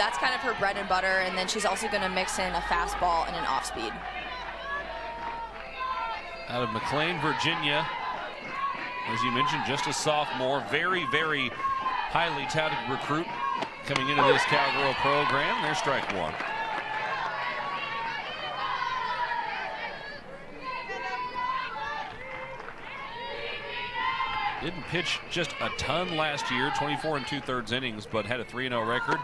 that's kind of her bread and butter, and then she's also going to mix in a fastball and an off-speed. Out of McLean, Virginia, as you mentioned, just a sophomore, very, very highly touted recruit coming into this Cowgirl program. There's strike one. Didn't pitch just a ton last year, 24 2/3 innings, but had a 3-0 record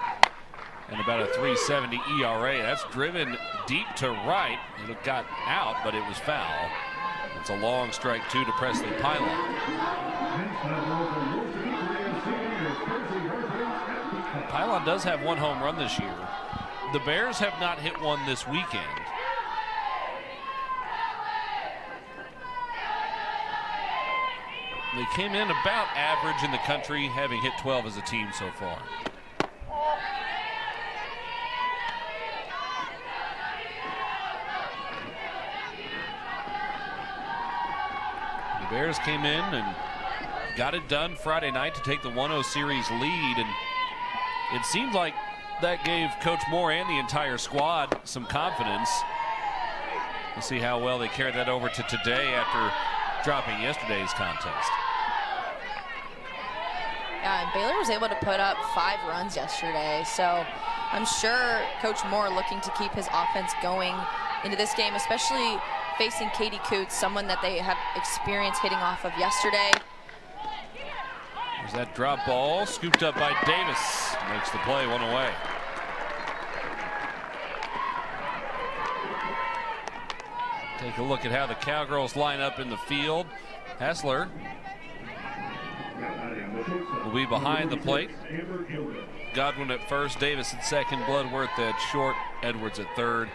and about a 3.70 ERA. That's driven deep to right. It got out, but it was foul. It's a long strike two to Presley Pylon. Pylon does have one home run this year. The Bears have not hit one this weekend. They came in about average in the country, having hit 12 as a team so far. The Bears came in and got it done Friday night to take the 1-0 series lead, and it seemed like that gave Coach Moore and the entire squad some confidence. We'll see how well they carried that over to today after dropping yesterday's contest. Yeah, and Baylor was able to put up 5 runs yesterday, so I'm sure Coach Moore looking to keep his offense going into this game, especially facing Katie Coots, someone that they have experience hitting off of yesterday. There's that drop ball scooped up by Davis. Makes the play, one away. Take a look at how the Cowgirls line up in the field. Hassler will be behind the plate. Godwin at first, Davis at second, Bloodworth at short, Edwards at third.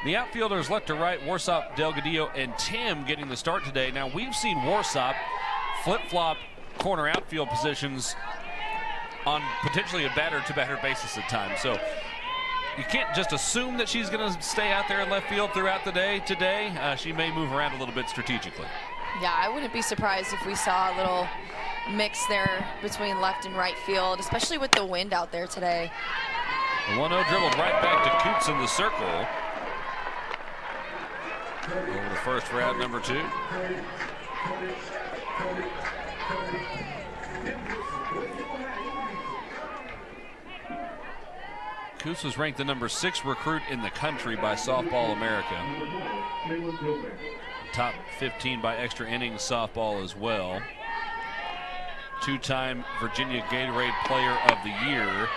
The outfielders left to right, Warsop, Delgadillo, and Tim getting the start today. Now, we've seen Warsop flip-flop corner outfield positions on potentially a batter-to-batter basis at times. So you can't just assume that she's going to stay out there in left field throughout the day today. She may move around a little bit strategically. Yeah, I wouldn't be surprised if we saw a little mix there between left and right field, especially with the wind out there today. The 1-0 dribbled right back to Coots in the circle. Over the first for out number 2. Coots was ranked the number 6 recruit in the country by Softball America. Top 15 by extra innings softball as well. 2-time Virginia Gatorade Player of the Year.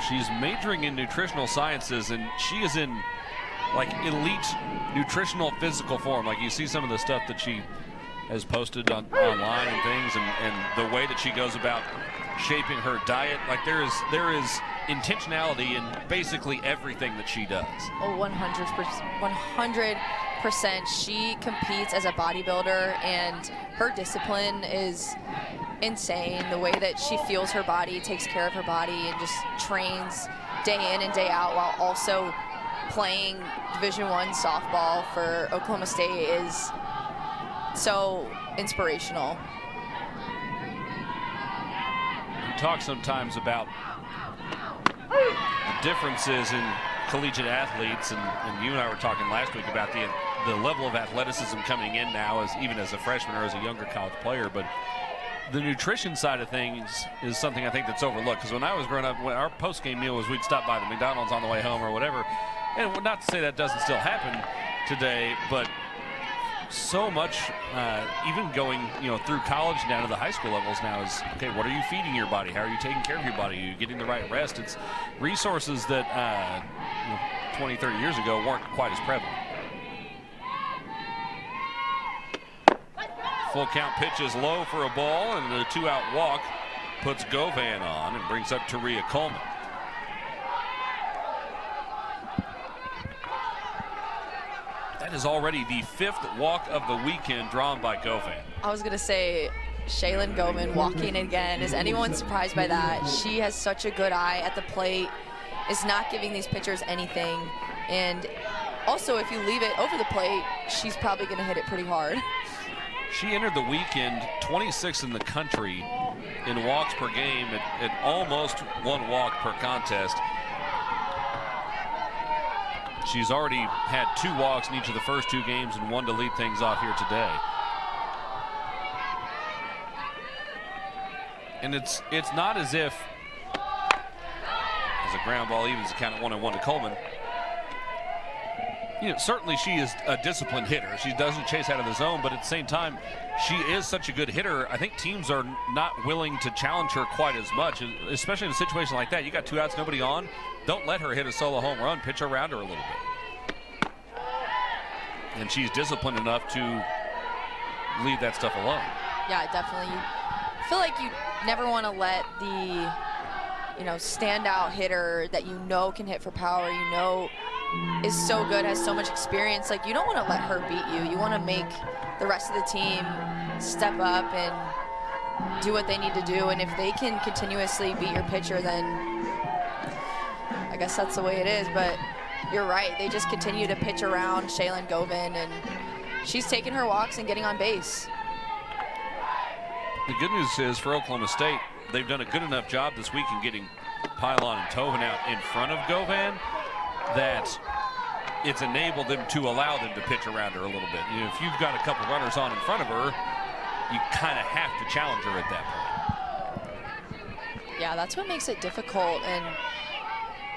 She's majoring in nutritional sciences, and she is in like elite nutritional physical form. Like you see some of the stuff that she has posted online and things, and the way that she goes about shaping her diet. Like there is intentionality in basically everything that she does. Oh, 100%. She competes as a bodybuilder, and her discipline is insane. The way that she feels her body, takes care of her body, and just trains day in and day out while also playing Division I softball for Oklahoma State is so inspirational. We talk sometimes about the differences in collegiate athletes, and you and I were talking last week about the level of athleticism coming in now, as even as a freshman or as a younger college player. But the nutrition side of things is something I think that's overlooked, because when I was growing up, our post-game meal was we'd stop by the McDonald's on the way home or whatever. And not to say that doesn't still happen today, but so much, even going through college down to the high school levels now, is okay, what are you feeding your body? How are you taking care of your body? Are you getting the right rest? It's resources that 20, 30 years ago weren't quite as prevalent. Full count pitch is low for a ball, and the 2-out walk puts Govan on and brings up Taria Coleman. That is already the 5th walk of the weekend drawn by Govan. I was going to say, Shaylin Govan walking again. Is anyone surprised by that? She has such a good eye at the plate, is not giving these pitchers anything. And also, if you leave it over the plate, she's probably going to hit it pretty hard. She entered the weekend 26th in the country in walks per game at almost 1 walk per contest. She's already had 2 walks in each of the first 2 games and 1 to lead things off here today. And it's not as if, as a ground ball evens the count at 1-1 to Coleman. You know, certainly she is a disciplined hitter. She doesn't chase out of the zone, but at the same time, she is such a good hitter. I think teams are not willing to challenge her quite as much, especially in a situation like that. You got 2 outs, nobody on. Don't let her hit a solo home run. Pitch around her a little bit. And she's disciplined enough to leave that stuff alone. Yeah, definitely. I feel like you never want to let the, standout hitter that can hit for power, is so good, has so much experience. Like, you don't want to let her beat you. You want to make the rest of the team step up and do what they need to do. And if they can continuously beat your pitcher, then I guess that's the way it is. But you're right. They just continue to pitch around Shaylin Govin, and she's taking her walks and getting on base. The good news is for Oklahoma State, they've done a good enough job this week in getting Pylon and Tovin out in front of Govan that it's enabled them to allow them to pitch around her a little bit. If you've got a couple runners on in front of her, you kind of have to challenge her at that point. Yeah, that's what makes it difficult. And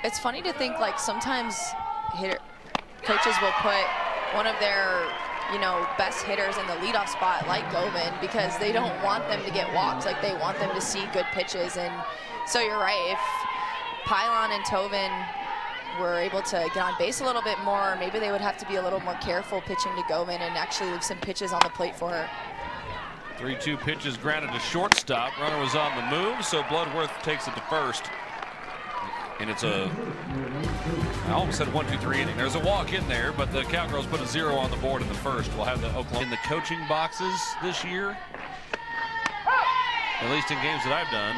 it's funny to think, like, sometimes coaches will put one of their best hitters in the leadoff spot like Govin because they don't want them to get walks. Like, they want them to see good pitches. And so you're right. If Pylon and Tovin were able to get on base a little bit more, maybe they would have to be a little more careful pitching to Govin and actually leave some pitches on the plate for her. 3-2 pitches grounded to shortstop. Runner was on the move, so Bloodworth takes it to first. And it's I almost said 1-2-3 inning. There's a walk in there, but the Cowgirls put a 0 on the board in the first. We'll have the Oklahoma in the coaching boxes this year, at least in games that I've done,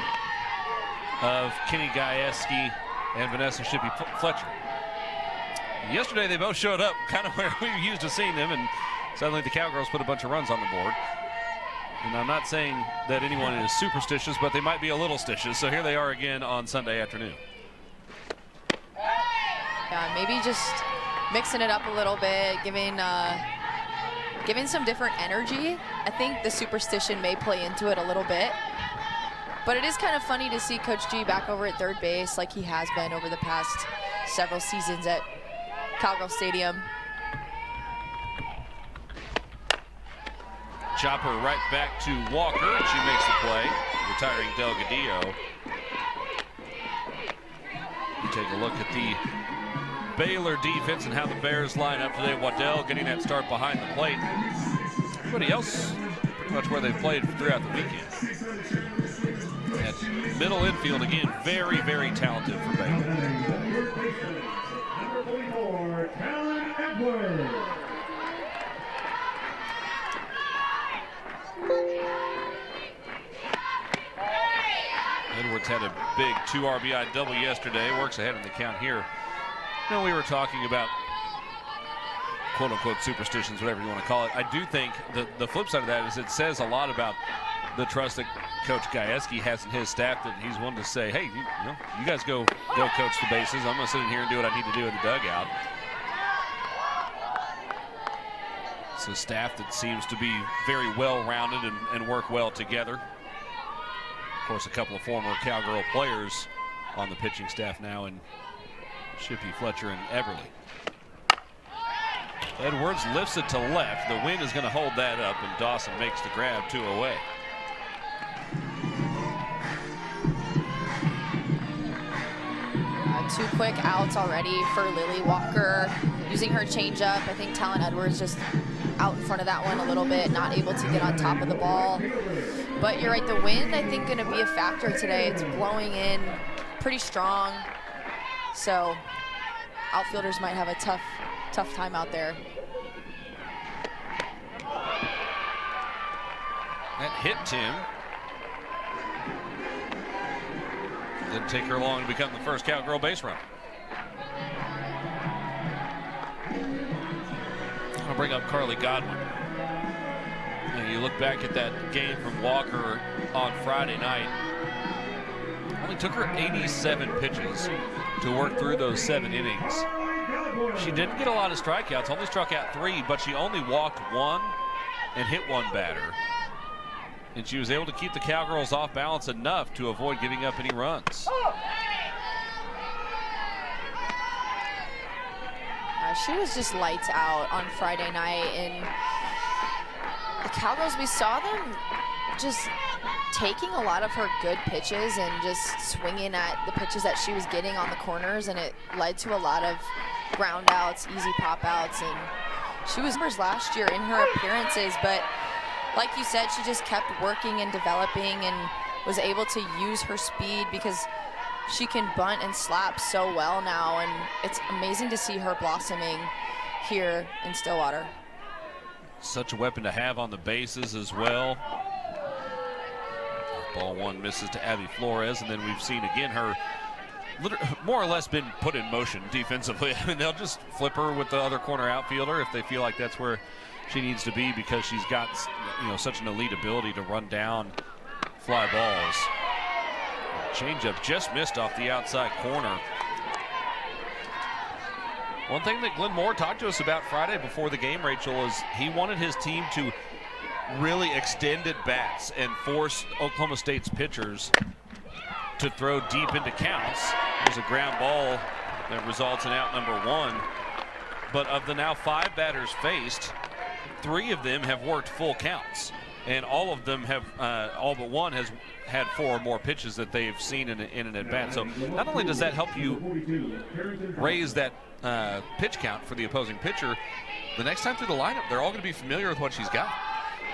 of Kenny Gajewski and Vanessa Shippey-Fletcher. Yesterday they both showed up kind of where we used to seeing them, and suddenly the Cowgirls put a bunch of runs on the board. And I'm not saying that anyone is superstitious, but they might be a little stitious. So here they are again on Sunday afternoon. Yeah, maybe just mixing it up a little bit, giving some different energy. I think the superstition may play into it a little bit. But it is kind of funny to see Coach G back over at third base like he has been over the past several seasons at Cowgirl Stadium. Chopper right back to Walker, and she makes the play, retiring Delgadillo. You take a look at the Baylor defense and how the Bears line up today. Waddell getting that start behind the plate. Everybody else pretty much where they've played throughout the weekend. At middle infield, again, very, very talented for Baylor. Number 44, Talon Edwards. Edwards had a big 2 RBI double yesterday. Works ahead in the count here. We were talking about quote-unquote superstitions, whatever you want to call it. I do think the flip side of that is it says a lot about the trust that Coach Gajewski has in his staff, that he's willing to say, hey, you guys go coach the bases. I'm going to sit in here and do what I need to do in the dugout. It's a staff that seems to be very well-rounded and work well together. Of course, a couple of former Cowgirl players on the pitching staff now, and Shippey, Fletcher, and Everly. Edwards lifts it to left. The wind is going to hold that up, and Dawson makes the grab 2 away. Two quick outs already for Lily Walker, using her changeup. I think Talon Edwards just out in front of that one a little bit, not able to get on top of the ball. But you're right, the wind, I think, going to be a factor today. It's blowing in pretty strong. So outfielders might have a tough time out there. That hit Tim. Didn't take her long to become the first Cowgirl base runner. I'll bring up Carly Godwin. You look back at that game from Walker on Friday night. Only took her 87 pitches to work through those 7 innings. She didn't get a lot of strikeouts, only struck out 3, but she only walked 1 and hit 1 batter. And she was able to keep the Cowgirls off balance enough to avoid giving up any runs. She was just lights out on Friday night, and the Cowgirls, we saw them just taking a lot of her good pitches and just swinging at the pitches that she was getting on the corners, and it led to a lot of ground outs, easy pop outs, and she was numbers last year in her appearances, but like you said, she just kept working and developing and was able to use her speed because she can bunt and slap so well now, and it's amazing to see her blossoming here in Stillwater. Such a weapon to have on the bases as well. Ball 1 misses to Abby Flores, and then we've seen again her more or less been put in motion defensively. I mean, they'll just flip her with the other corner outfielder if they feel like that's where she needs to be, because she's got, you know, such an elite ability to run down fly balls. Changeup just missed off the outside corner. One thing that Glenn Moore talked to us about Friday before the game, Rachel, is he wanted his team to really extend at bats and force Oklahoma State's pitchers to throw deep into counts. There's a ground ball that results in out number 1. But of the now 5 batters faced, 3 of them have worked full counts. And all of them have, all but 1 has had 4 or more pitches that they've seen in an at-bat. So not only does that help you raise that pitch count for the opposing pitcher, the next time through the lineup, they're all going to be familiar with what she's got.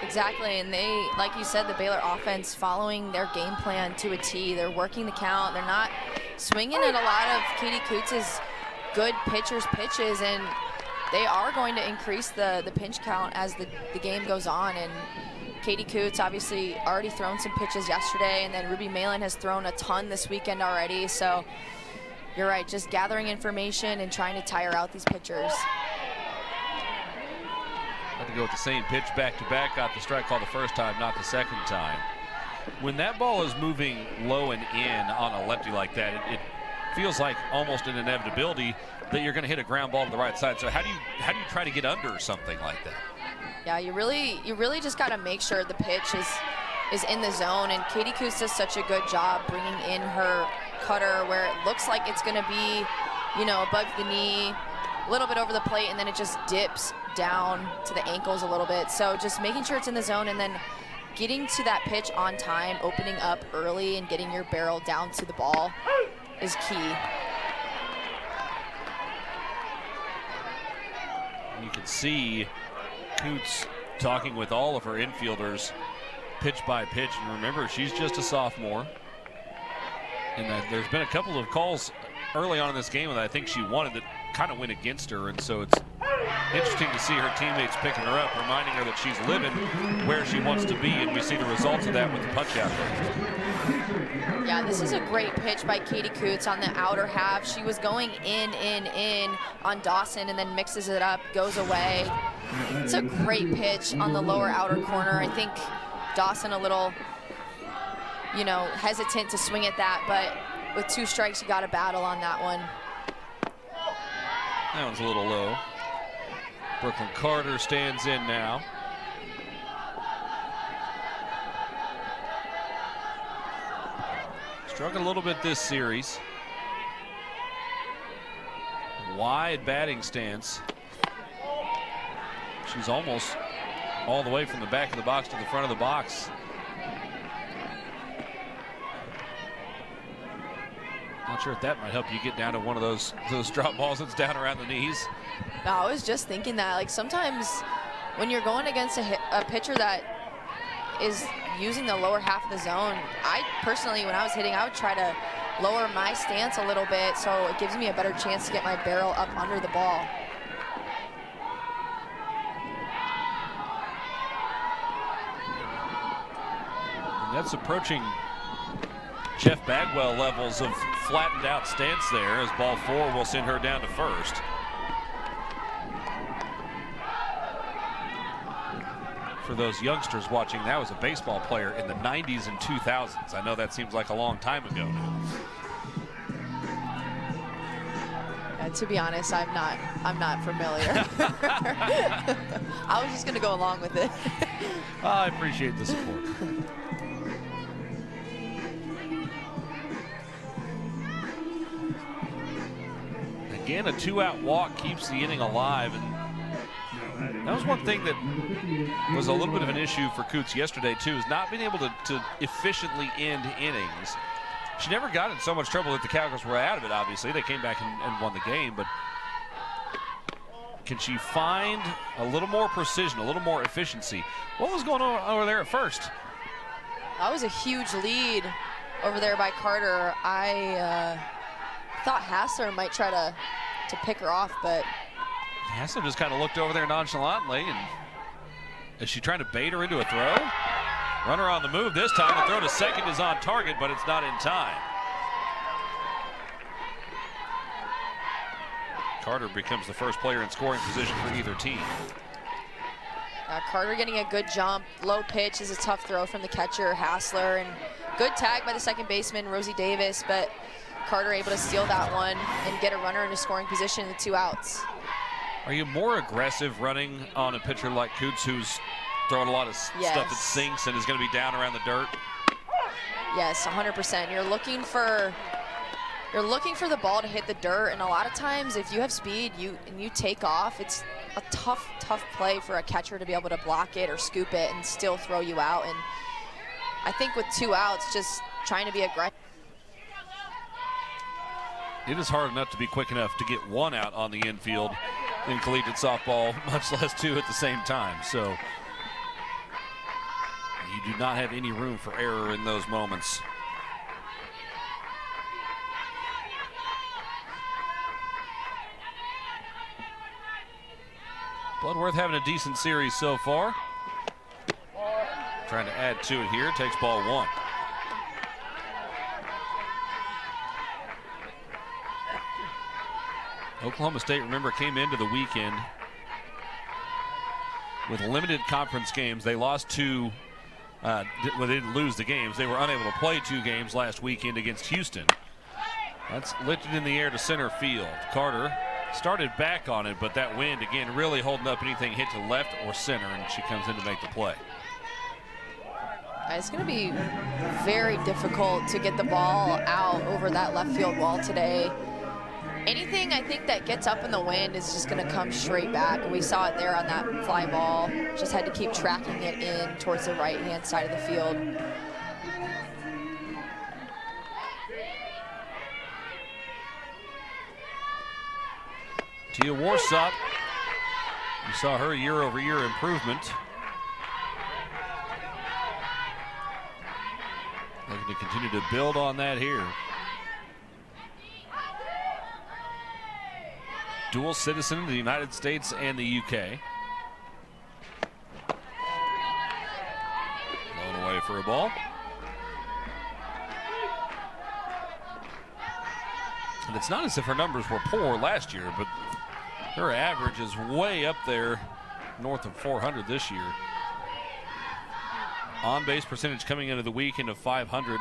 Exactly, and they, like you said, the Baylor offense following their game plan to a T. They're working the count. They're not swinging at a lot of Katie Coots' good pitchers' pitches, and they are going to increase the pinch count as the game goes on. And Katie Coots obviously already thrown some pitches yesterday, and then Ruby Malin has thrown a ton this weekend already. So you're right, just gathering information and trying to tire out these pitchers. Had to go with the same pitch back-to-back, got the strike call the first time, not the second time. When that ball is moving low and in on a lefty like that, it feels like almost an inevitability that you're going to hit a ground ball to the right side. So how do you try to get under something like that? Yeah, you really just got to make sure the pitch is in the zone, and Katie Coots does such a good job bringing in her cutter where it looks like it's going to be, you know, above the knee, a little bit over the plate, and then it just dips down to the ankles a little bit. So just making sure it's in the zone and then getting to that pitch on time, opening up early and getting your barrel down to the ball is key. You can see Coots talking with all of her infielders pitch by pitch, and remember, she's just a sophomore. And there's been a couple of calls early on in this game that I think she wanted that kind of went against her, and so it's interesting to see her teammates picking her up, reminding her that she's living where she wants to be, and we see the results of that with the punch out there. Yeah, this is a great pitch by Katie Coots on the outer half. She was going in on Dawson and then mixes it up, goes away. It's a great pitch on the lower outer corner. I think Dawson a little, you know, hesitant to swing at that, but with 2 strikes, you got to battle on that one. That one's a little low. Brooklyn Carter stands in now. Struggled a little bit this series. Wide batting stance. She's almost all the way from the back of the box to the front of the box. Not sure if that might help you get down to one of those drop balls that's down around the knees. No, I was just thinking that, like, sometimes when you're going against a pitcher that is using the lower half of the zone, I personally, when I was hitting, I would try to lower my stance a little bit so it gives me a better chance to get my barrel up under the ball. And that's approaching Jeff Bagwell levels of flattened out stance there, as ball 4 will send her down to first. For for those youngsters watching, that was a baseball player in the 90s and 2000s. I know that seems like a long time ago now. To be honest, I'm not familiar. I was just gonna go along with it. I appreciate the support. Again, a 2-out walk keeps the inning alive, and that was one thing that was a little bit of an issue for Coots yesterday too, is not being able to efficiently end innings. She never got in so much trouble that the Cowgirls were out of it, obviously. They came back and won the game, but can she find a little more precision, a little more efficiency? What was going on over there at first? That was a huge lead over there by Carter. I thought Hassler might try to pick her off, but Hassler just kind of looked over there nonchalantly, and is she trying to bait her into a throw? Runner on the move this time. The throw to second is on target, but it's not in time. Carter becomes the first player in scoring position for either team. Carter getting a good jump. Low pitch is a tough throw from the catcher, Hassler, and good tag by the second baseman, Rosie Davis, but Carter able to steal that one and get a runner into scoring position in the 2 outs. Are you more aggressive running on a pitcher like Coots, who's throwing a lot of stuff that sinks and is going to be down around the dirt? Yes, 100%. You're looking for the ball to hit the dirt, and a lot of times if you have speed and you take off, it's a tough play for a catcher to be able to block it or scoop it and still throw you out. And I think with 2 outs, just trying to be aggressive. It is hard enough to be quick enough to get 1 out on the infield in collegiate softball, much less 2 at the same time. So you do not have any room for error in those moments. Bloodworth having a decent series so far. Trying to add to it here, takes ball 1. Oklahoma State, remember, came into the weekend with limited conference games. They lost 2. Well, they didn't lose the games. They were unable to play 2 games last weekend against Houston. That's lifted in the air to center field. Carter started back on it, but that wind, again, really holding up anything hit to left or center, and she comes in to make the play. It's going to be very difficult to get the ball out over that left field wall today. Anything, I think, that gets up in the wind is just going to come straight back. We saw it there on that fly ball. Just had to keep tracking it in towards the right-hand side of the field. Tia Warsop, you saw her year-over-year improvement. Looking to continue to build on that here. Dual citizen of the United States and the UK. Blown away for a ball. And it's not as if her numbers were poor last year, but her average is way up there, north of 400 this year. On-base percentage coming into the weekend of .500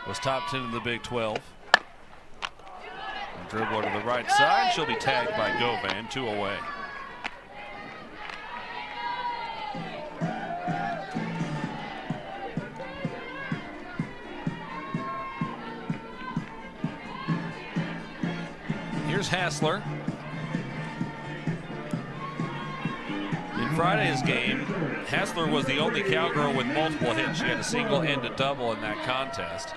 was top 10 in the Big 12. Dribble to the right side. She'll be tagged by Govan, 2 away. Here's Hassler. In Friday's game, Hassler was the only Cowgirl with multiple hits. She had a single and a double in that contest.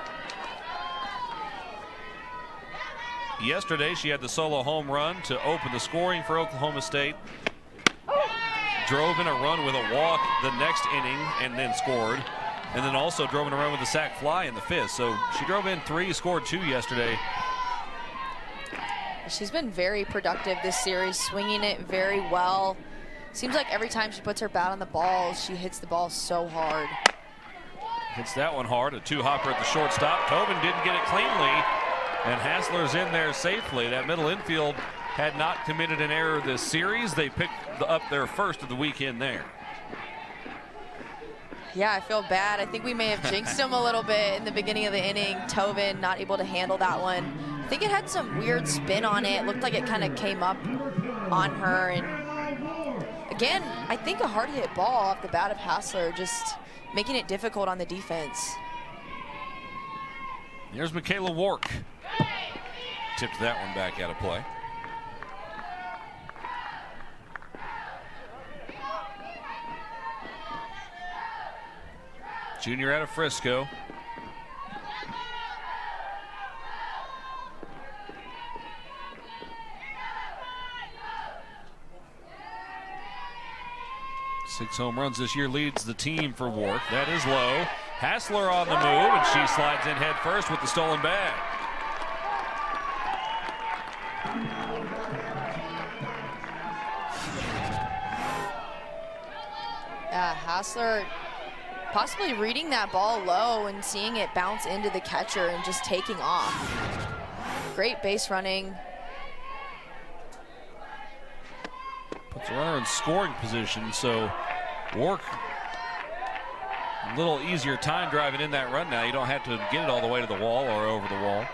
Yesterday, she had the solo home run to open the scoring for Oklahoma State. Drove in a run with a walk the next inning and then scored. And then also drove in a run with a sac fly in the 5th. So she drove in 3, scored 2 yesterday. She's been very productive this series, swinging it very well. Seems like every time she puts her bat on the ball, she hits the ball so hard. Hits that one hard, a 2-hopper at the shortstop. Tobin didn't get it cleanly. And Hassler's in there safely. That middle infield had not committed an error this series. They picked up their first of the weekend there. Yeah, I feel bad. I think we may have jinxed him a little bit in the beginning of the inning. Tovin not able to handle that one. I think it had some weird spin on it. Looked like it kind of came up on her. And again, I think a hard hit ball off the bat of Hassler, just making it difficult on the defense. Here's Michaela Wark. Tipped that one back out of play. Junior out of Frisco. Six home runs this year leads the team for Wark. That is low. Hassler on the move, and she slides in head first with the stolen bag. Hassler possibly reading that ball low and seeing it bounce into the catcher and just taking off. Great base running. Puts a runner in scoring position, so Wark a little easier time driving in that run now. You don't have to get it all the way to the wall or over the wall.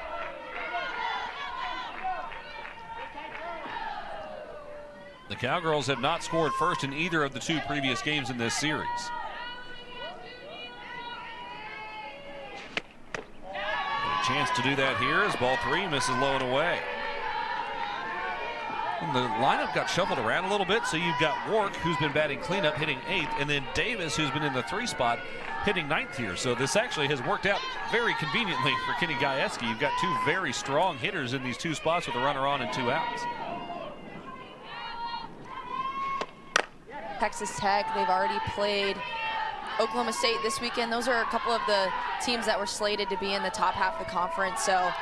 The Cowgirls have not scored first in either of the two previous games in this series. A chance to do that here as ball three misses low and away. And the lineup got shuffled around a little bit, so you've got Wark, who's been batting cleanup, hitting 8th, and then Davis, who's been in the 3 spot, hitting 9th here. So this actually has worked out very conveniently for Kenny Gajewski. You've got two very strong hitters in these 2 spots with a runner on and 2 outs. Texas Tech, they've already played Oklahoma State this weekend. Those are a couple of the teams that were slated to be in the top half of the conference. So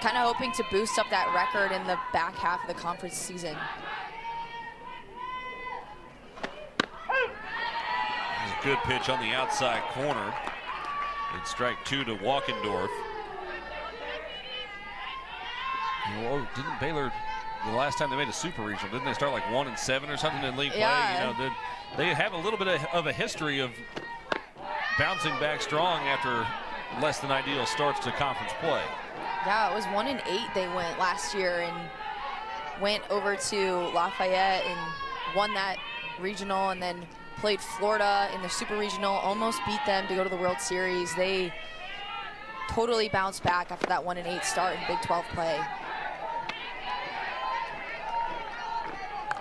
kind of hoping to boost up that record in the back half of the conference season. There's a good pitch on the outside corner. It's strike 2 to Walkendorf. Oh, didn't Baylor, the last time they made a super regional, didn't they start like 1-7 or something in league play? Yeah. You know, they have a little bit of a history of bouncing back strong after less than ideal starts to conference play. Yeah, it was 1-8 they went last year and went over to Lafayette and won that regional, and then played Florida in the super regional, almost beat them to go to the World Series. They totally bounced back after that 1-8 start in Big 12 play.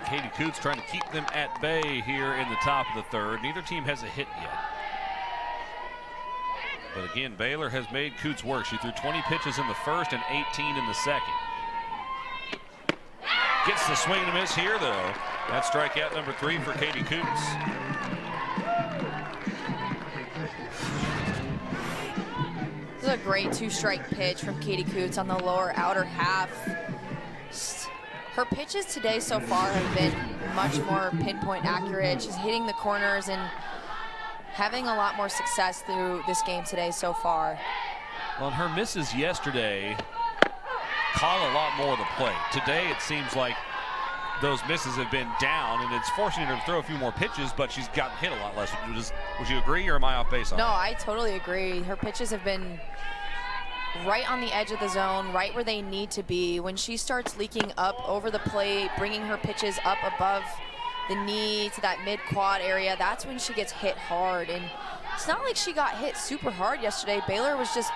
Katie Coots trying to keep them at bay here in the top of the 3rd. Neither team has a hit yet. But again, Baylor has made Coots work. She threw 20 pitches in the 1st and 18 in the 2nd. Gets the swing and a miss here, though. That's strikeout number 3 for Katie Coots. This is a great 2-strike pitch from Katie Coots on the lower outer half. Her pitches today so far have been much more pinpoint accurate. She's hitting the corners and having a lot more success through this game today so far. Well, her misses yesterday caught a lot more of the plate. Today it seems like those misses have been down, and it's forcing her to throw a few more pitches, but she's gotten hit a lot less. Would you agree, or am I off base on that? No, I totally agree. Her pitches have been right on the edge of the zone, right where they need to be. When she starts leaking up over the plate, bringing her pitches up above the knee to that mid-quad area, that's when she gets hit hard. And it's not like she got hit super hard yesterday. Baylor was just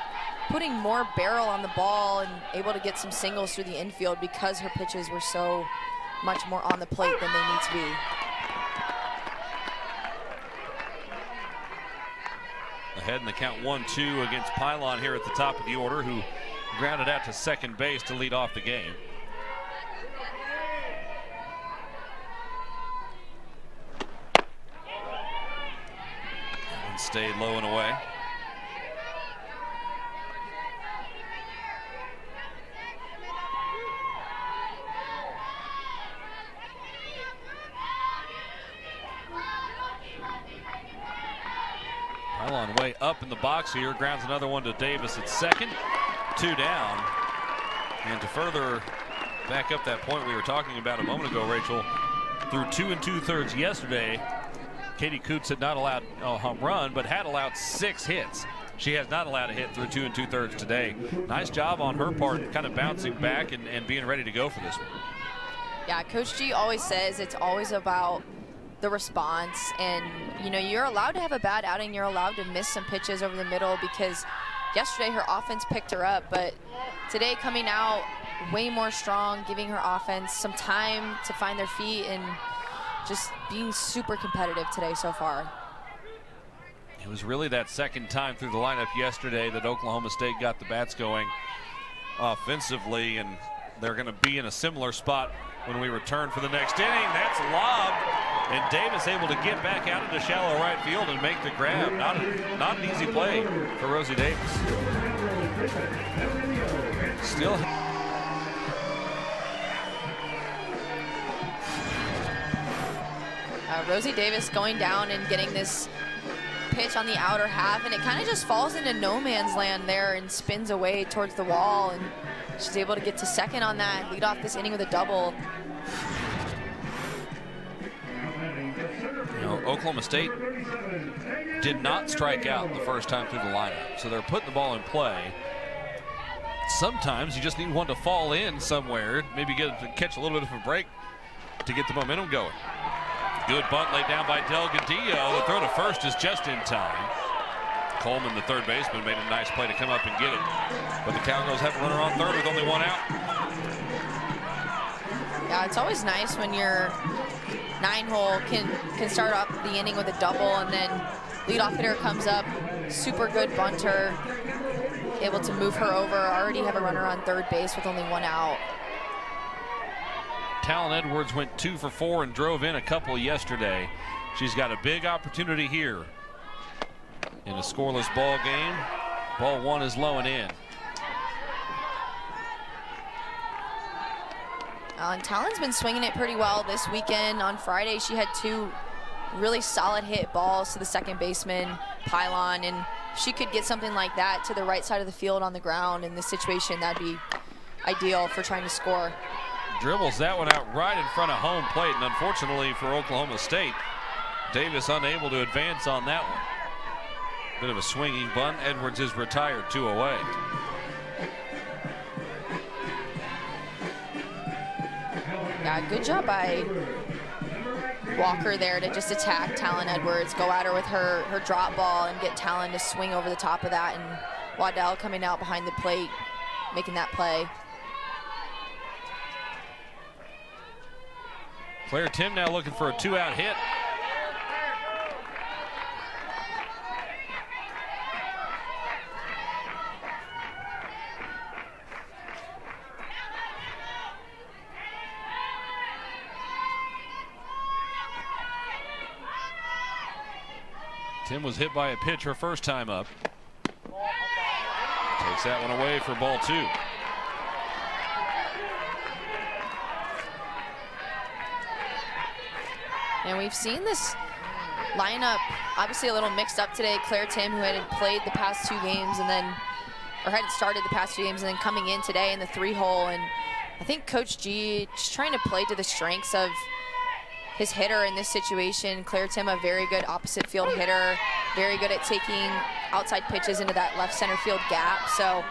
putting more barrel on the ball and able to get some singles through the infield because her pitches were so much more on the plate than they need to be. Ahead in the count 1-2 against Pylon here at the top of the order, who grounded out to second base to lead off the game. That one stayed low and away. Pylon way up in the box here, grounds another one to Davis at second. 2 down. And to further back up that point we were talking about a moment ago, Rachel, through 2 2/3 yesterday, Katie Coots had not allowed a home run, but had allowed 6 hits. She has not allowed a hit through 2 2/3 today. Nice job on her part, kind of bouncing back and being ready to go for this one. Yeah, Coach G always says it's always about the response, and you know, you're allowed to have a bad outing, you're allowed to miss some pitches over the middle, because yesterday her offense picked her up, but today coming out way more strong, giving her offense some time to find their feet and just being super competitive today so far. It was really that second time through the lineup yesterday that Oklahoma State got the bats going offensively, and they're going to be in a similar spot when we return for the next inning. That's lobbed, and Davis able to get back out into shallow right field and make the grab. Not an easy play for Rosie Davis. Still. Rosie Davis going down and getting this pitch on the outer half, and it kind of just falls into no man's land there and spins away towards the wall, and she's able to get to second on that, lead off this inning with a double. You know, Oklahoma State did not strike out the first time through the lineup, so they're putting the ball in play. Sometimes you just need one to fall in somewhere, maybe catch a little bit of a break to get the momentum going. Good bunt laid down by Delgadillo. The throw to first is just in time. Coleman, the third baseman, made a nice play to come up and get it. But the Cowgirls have a runner on third with only 1 out. Yeah, it's always nice when your 9-hole can start up the inning with a double, and then leadoff hitter comes up, super good bunter, able to move her over, already have a runner on third base with only 1 out. Talon Edwards went 2 for 4 and drove in a couple yesterday. She's got a big opportunity here in a scoreless ball game. Ball 1 is low and in. And Talon's been swinging it pretty well this weekend. On Friday, she had 2 really solid hit balls to the second baseman, Pylon, and if she could get something like that to the right side of the field on the ground in this situation, that'd be ideal for trying to score. Dribbles that one out right in front of home plate, and unfortunately for Oklahoma State, Davis unable to advance on that one. Bit of a swinging bunt. Edwards is retired, 2 away. Yeah, good job by Walker there to just attack Talon Edwards, go at her with her drop ball and get Talon to swing over the top of that, and Waddell coming out behind the plate, making that play. Claire Tim now looking for a 2-out hit. Tim was hit by a pitch her first time up. Takes that one away for ball 2. And we've seen this lineup obviously a little mixed up today. Claire Tim, who had played the past 2 games and then, or hadn't started the past 2 games, and then coming in today in the 3-hole. And I think Coach G just trying to play to the strengths of his hitter in this situation. Claire Tim, a very good opposite field hitter, very good at taking outside pitches into that left center field gap. So,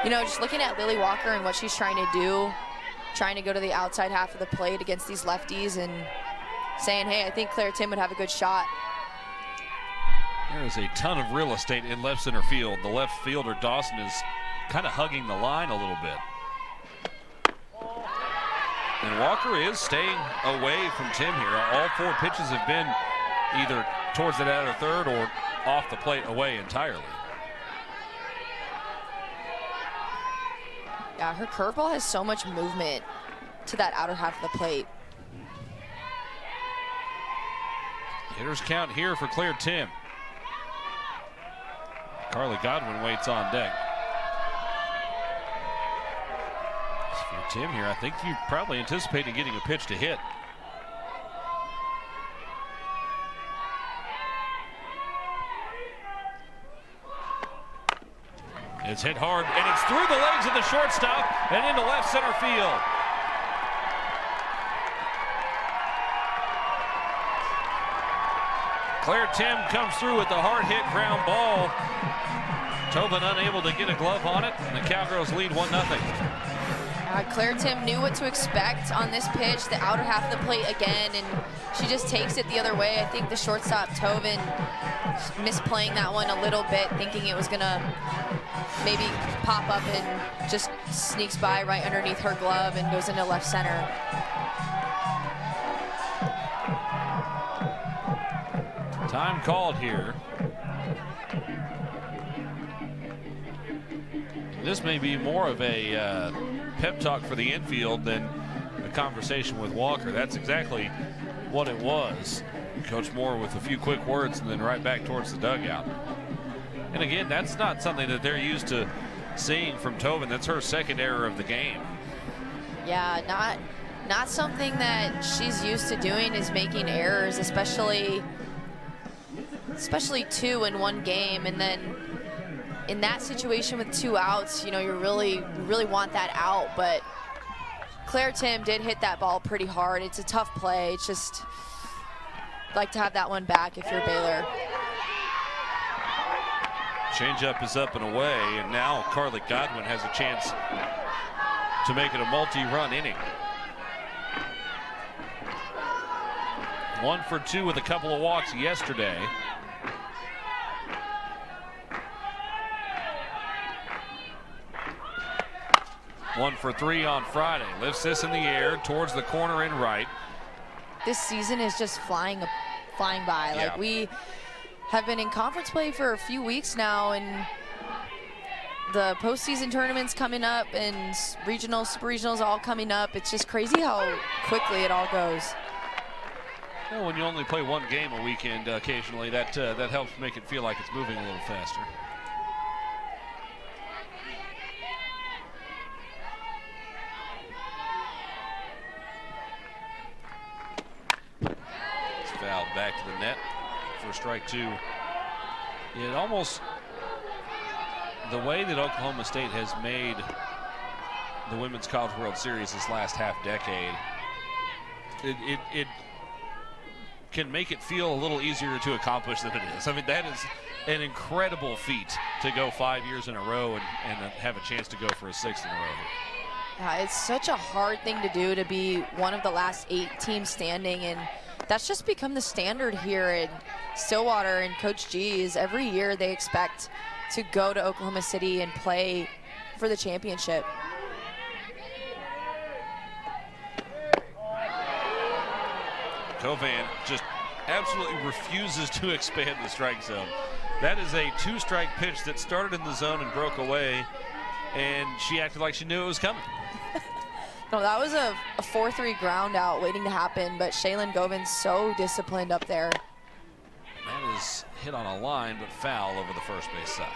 you know, just looking at Lily Walker and what she's trying to do, trying to go to the outside half of the plate against these lefties and saying, hey, I think Claire Tim would have a good shot. There is a ton of real estate in left center field. The left fielder, Dawson, is kind of hugging the line a little bit. And Walker is staying away from Tim here. All 4 pitches have been either towards that outer third or off the plate away entirely. Yeah, her curveball has so much movement to that outer half of the plate. Hitters count here for Claire Tim. Carly Godwin waits on deck. For Tim here, I think you probably anticipated getting a pitch to hit. It's hit hard, and it's through the legs of the shortstop and into left center field. Claire Tim comes through with the hard hit ground ball. Tobin unable to get a glove on it, and the Cowgirls lead 1-0. Claire Tim knew what to expect on this pitch, the outer half of the plate again, and she just takes it the other way. I think the shortstop, Tobin, misplaying that one a little bit, thinking it was going to maybe pop up and just sneaks by right underneath her glove and goes into left center. Time called here. This may be more of a pep talk for the infield than a conversation with Walker. That's exactly what it was. Coach Moore with a few quick words and then right back towards the dugout. And again, that's not something that they're used to seeing from Tobin. That's her second error of the game. Yeah, not something that she's used to doing, is making errors, especially two in one game. And then in that situation with 2 outs, you know, you really want that out. But Claire Tim did hit that ball pretty hard. It's a tough play. It's just like to have that one back if you're Baylor. Changeup is up and away, and now Carly Godwin has a chance to make it a multi-run inning. 1 for 2 with a couple of walks yesterday. One for 3 on Friday. Lifts this in the air towards the corner and right. This season is just flying by. Yeah. Like, we have been in conference play for a few weeks now, and the postseason tournaments coming up and regionals, super regionals all coming up. It's just crazy how quickly it all goes. Well, when you only play one game a weekend occasionally, that helps make it feel like it's moving a little faster. It's fouled back to the net for strike 2. It almost, the way that Oklahoma State has made the Women's College World Series this last half decade, it can make it feel a little easier to accomplish than it is. I mean, that is an incredible feat to go 5 years in a row and have a chance to go for a 6th in a row. Yeah, it's such a hard thing to do, to be one of the last 8 teams standing, and that's just become the standard here in Stillwater. And Coach G is every year they expect to go to Oklahoma City and play for the championship. Kovan just absolutely refuses to expand the strike zone. That is a 2-strike pitch that started in the zone and broke away, and she acted like she knew it was coming. No, that was a 4-3 ground out waiting to happen, but Shaylin Govan's so disciplined up there. That is hit on a line, but foul over the first base side.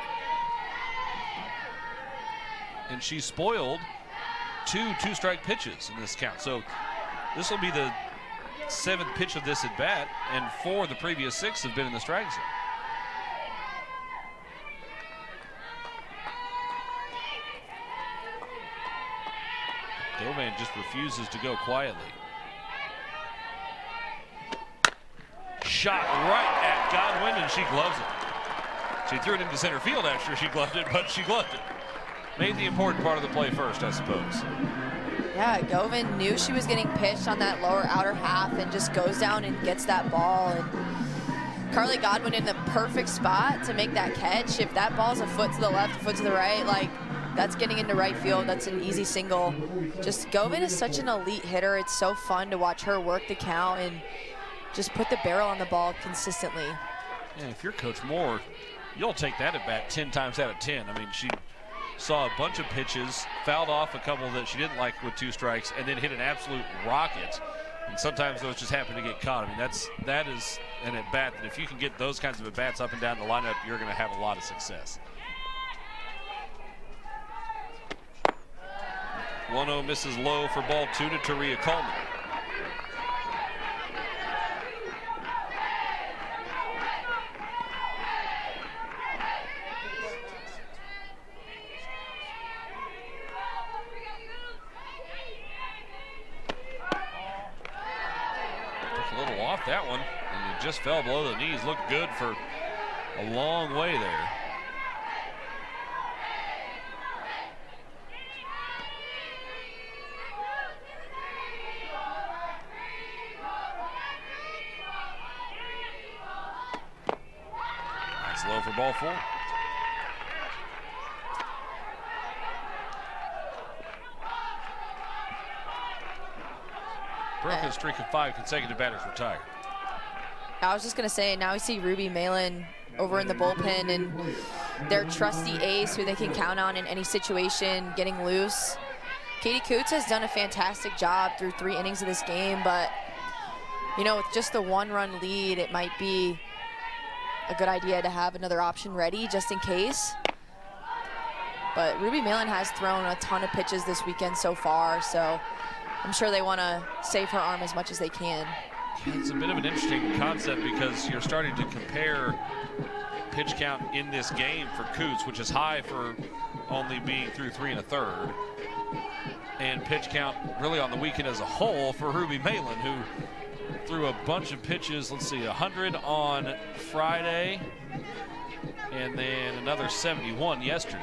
And she spoiled 2 2-strike pitches in this count. So this will be the 7th pitch of this at bat, and 4 of the previous 6 have been in the strike zone. Govan just refuses to go quietly. Shot right at Godwin, and she gloves it. She threw it into center field after she gloved it, but she gloved it. Made the important part of the play first, I suppose. Yeah, Govan knew she was getting pitched on that lower outer half and just goes down and gets that ball. And Carly Godwin in the perfect spot to make that catch. If that ball's a foot to the left, a foot to the right, like, that's getting into right field. That's an easy single. Just Govan is such an elite hitter. It's so fun to watch her work the count and just put the barrel on the ball consistently. Yeah, if you're Coach Moore, you'll take that at bat 10 times out of 10. I mean, she saw a bunch of pitches, fouled off a couple that she didn't like with 2 strikes, and then hit an absolute rocket. And sometimes those just happen to get caught. I mean, that is an at bat that if you can get those kinds of at bats up and down the lineup, you're going to have a lot of success. 1-0 misses low for ball 2 to Taria Coleman. Took a little off that one, and It just fell below the knees. Looked good for a long way there. Nice low for ball 4. Broke a streak of 5 consecutive batters retired. I was just going to say, now we see Ruby Malin over in the bullpen, and their trusty ace who they can count on in any situation getting loose. Katie Coots has done a fantastic job through 3 innings of this game, but, you know, with just the 1-run lead, it might be a good idea to have another option ready just in case. But Ruby Malin has thrown a ton of pitches this weekend so far, so I'm sure they want to save her arm as much as they can. It's a bit of an interesting concept because you're starting to compare pitch count in this game for Coots, which is high for only being through 3 1/3, and pitch count really on the weekend as a whole for Ruby Malin, who threw a bunch of pitches. Let's see, 100 on Friday and then another 71 yesterday.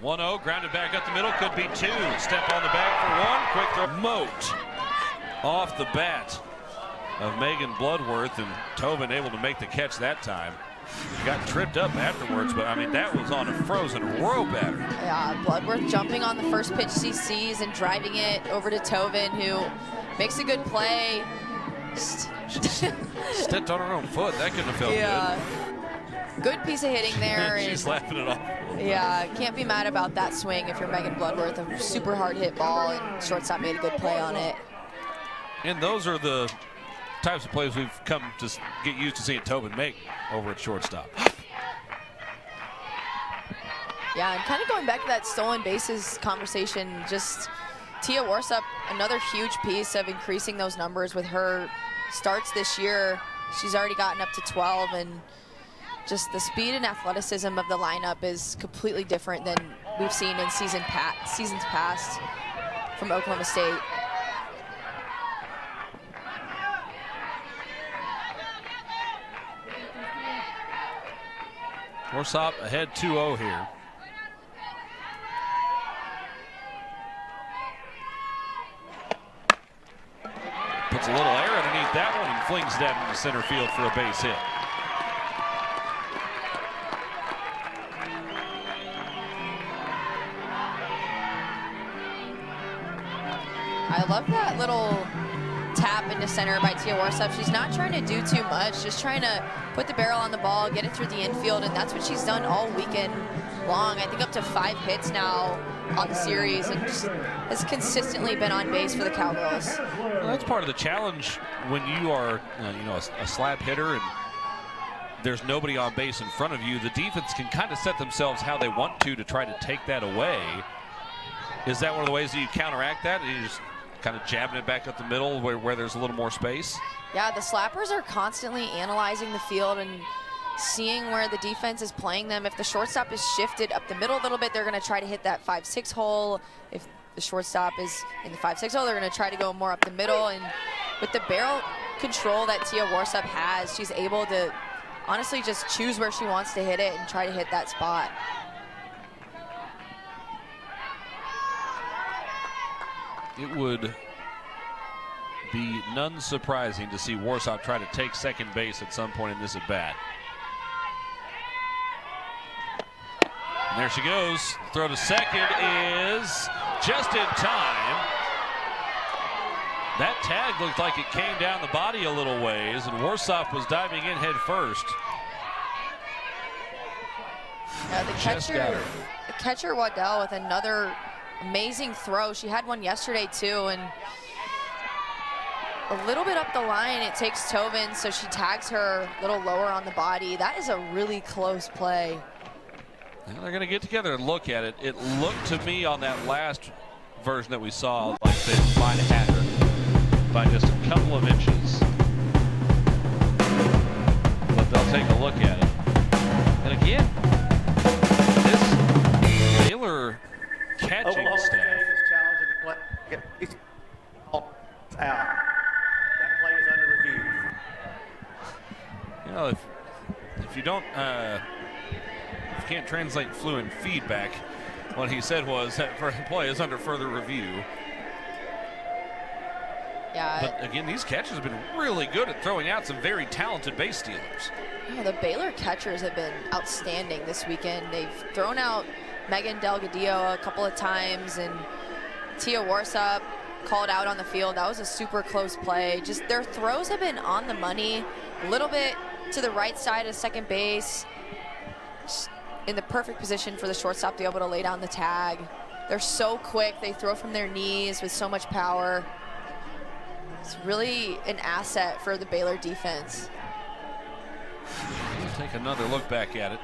One-0, grounded back up the middle, could be 2. Step on the bag for 1, quick throw. Moat off the bat of Megan Bloodworth, and Tobin able to make the catch that time. Got tripped up afterwards, but I mean, that was on a frozen rope at her. Yeah, Bloodworth jumping on the first pitch she sees and driving it over to Tobin, who makes a good play. Stepped on her own foot. That couldn't have felt good. Good piece of hitting there. She's laughing it off. Yeah, can't be mad about that swing if you're Megan Bloodworth. A super hard hit ball, and shortstop made a good play on it. And those are the types of plays we've come to get used to seeing Tobin make over at shortstop. Yeah, and kind of going back to that stolen bases conversation, just Tia Warsup, another huge piece of increasing those numbers with her starts this year. She's already gotten up to 12, and just the speed and athleticism of the lineup is completely different than we've seen in seasons past from Oklahoma State. Warsup ahead 2-0 here. Puts a little air underneath that one and flings that into center field for a base hit. I love that little tap into center by Tia Warsup. She's not trying to do too much, just trying to put the barrel on the ball, get it through the infield, and that's what she's done all weekend long. I think up to 5 hits now on the series, and just has consistently been on base for the Cowgirls. Well, that's part of the challenge when you are, a slap hitter and there's nobody on base in front of you. The defense can kind of set themselves how they want to try to take that away. Is that one of the ways that you counteract that? You just kind of jabbing it back up the middle where there's a little more space? Yeah, the slappers are constantly analyzing the field and seeing where the defense is playing them. If the shortstop is shifted up the middle a little bit, they're going to try to hit that 5-6 hole. If the shortstop is in the 5-6 hole, they're going to try to go more up the middle. And with the barrel control that Tia Warsup has, she's able to honestly just choose where she wants to hit it and try to hit that spot. It would be none surprising to see Warsup try to take second base at some point in this at-bat. And there she goes. Throw to second is just in time. That tag looked like it came down the body a little ways, and Warsup was diving in head first. Yeah, the catcher Waddell with another amazing throw. She had one yesterday too, and a little bit up the line it takes Tobin, so she tags her a little lower on the body. That is a really close play. Well, they're going to get together and look at it. It looked to me on that last version that we saw like they might have had her by just a couple of inches. But they'll take a look at it. And again, this Baylor catching Oklahoma staff. State is challenging the play. It's out. That play is under review. You know, if you don't, if you can't translate fluent feedback, what he said was that play is under further review. Yeah. But again, these catchers have been really good at throwing out some very talented base stealers. Oh, the Baylor catchers have been outstanding this weekend. They've thrown out Megan Delgadillo a couple of times, and Tia Warsop called out on the field. That was a super close play. Just their throws have been on the money, a little bit to the right side of second base, just in the perfect position for the shortstop to be able to lay down the tag. They're so quick. They throw from their knees with so much power. It's really an asset for the Baylor defense. We'll take another look back at it.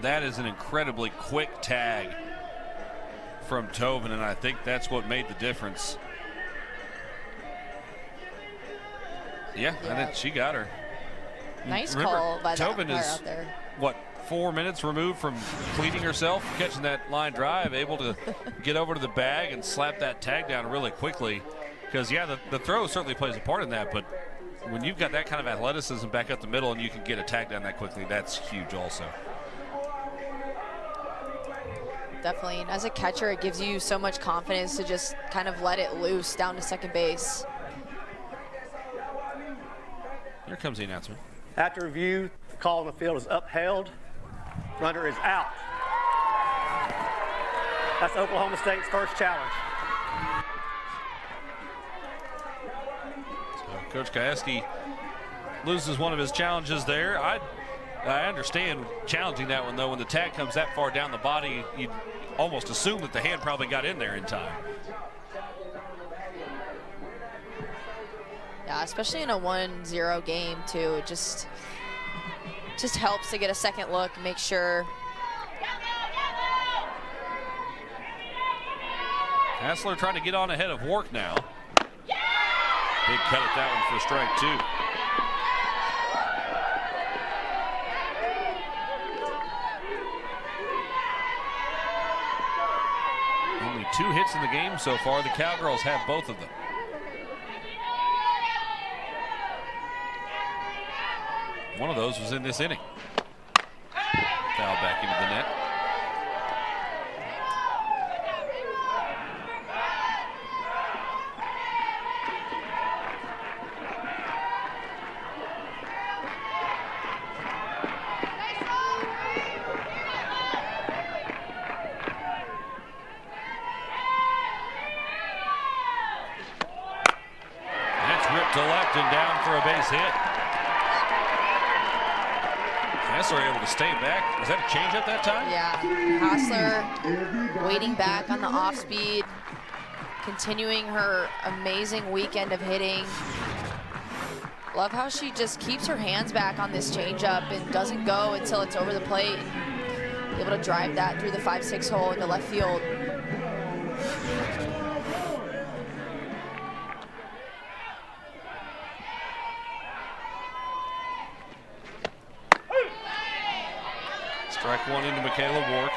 That is an incredibly quick tag from Tobin, and I think that's what made the difference. Yeah, I think she got her. Nice Remember, call by that Tobin player is, out there. what, 4 minutes removed from cleaning herself, catching that line drive, able to get over to the bag and slap that tag down really quickly. Because, yeah, the throw certainly plays a part in that, but when you've got that kind of athleticism back up the middle and you can get a tag down that quickly, that's huge also. Definitely. And as a catcher, it gives you so much confidence to just kind of let it loose down to second base. Here comes the announcement. After review, the call on the field is upheld. Runner is out. That's Oklahoma State's first challenge. So Coach Kayeski loses one of his challenges there. I understand challenging that one, though. When the tag comes that far down the body, you almost assume that the hand probably got in there in time. Yeah, especially in a 1-0 game, too. It just helps to get a second look, make sure. Hassler trying to get on ahead of Wark now. Big cut at that one for strike two. Only 2 hits in the game so far. The Cowgirls have both of them. One of those was in this inning. Foul back into the net. That's ripped to left and down for a base hit. Hassler able to stay back. Was that a change at that time? Yeah, Hassler waiting back on the off speed, continuing her amazing weekend of hitting. Love how she just keeps her hands back on this changeup and doesn't go until it's over the plate. And able to drive that through the 5-6 hole into left field. Strike one into Michaela Wark.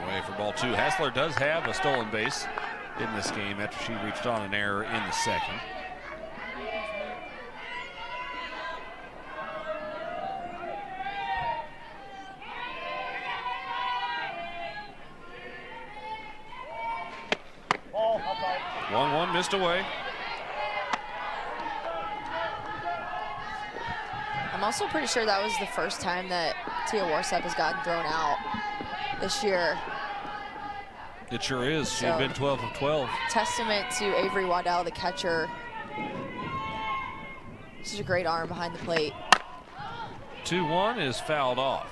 Away for ball two. Hassler does have a stolen base in this game after she reached on an error in the second. One missed away. I'm also pretty sure that was the first time that Tia Warsop has gotten thrown out this year. It sure is. She had been 12 of 12. Testament to Avery Waddell, the catcher. Such a great arm behind the plate. 2-1 is fouled off.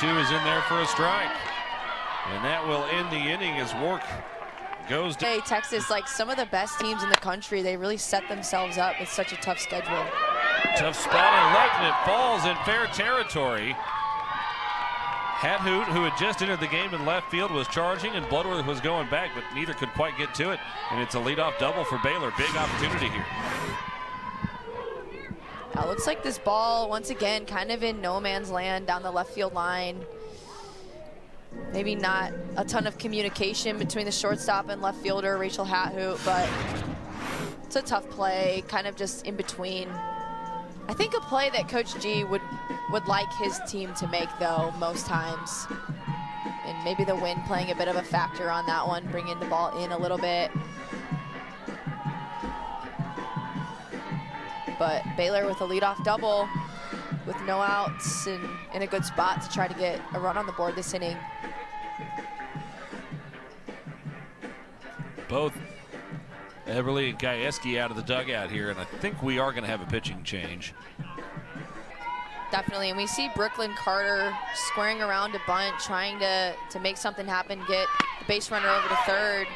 2 is in there for a strike. And that will end the inning as Wark goes to... Hey, Texas, like some of the best teams in the country, they really set themselves up with such a tough schedule. Tough spot in left, and it falls in fair territory. Hathoot, who had just entered the game in left field, was charging, and Bloodworth was going back, but neither could quite get to it. And it's a leadoff double for Baylor. Big opportunity here. It looks like this ball, once again, kind of in no man's land down the left field line. Maybe not a ton of communication between the shortstop and left fielder, Rachel Hathoot, but it's a tough play, kind of just in between. I think a play that Coach G would like his team to make, though, most times. And maybe the wind playing a bit of a factor on that one, bringing the ball in a little bit. But Baylor with a leadoff double with no outs and in a good spot to try to get a run on the board this inning. Both Eberle and Gajewski out of the dugout here, and I think we are going to have a pitching change. Definitely, and we see Brooklyn Carter squaring around a bunt, trying to make something happen, get the base runner over to third.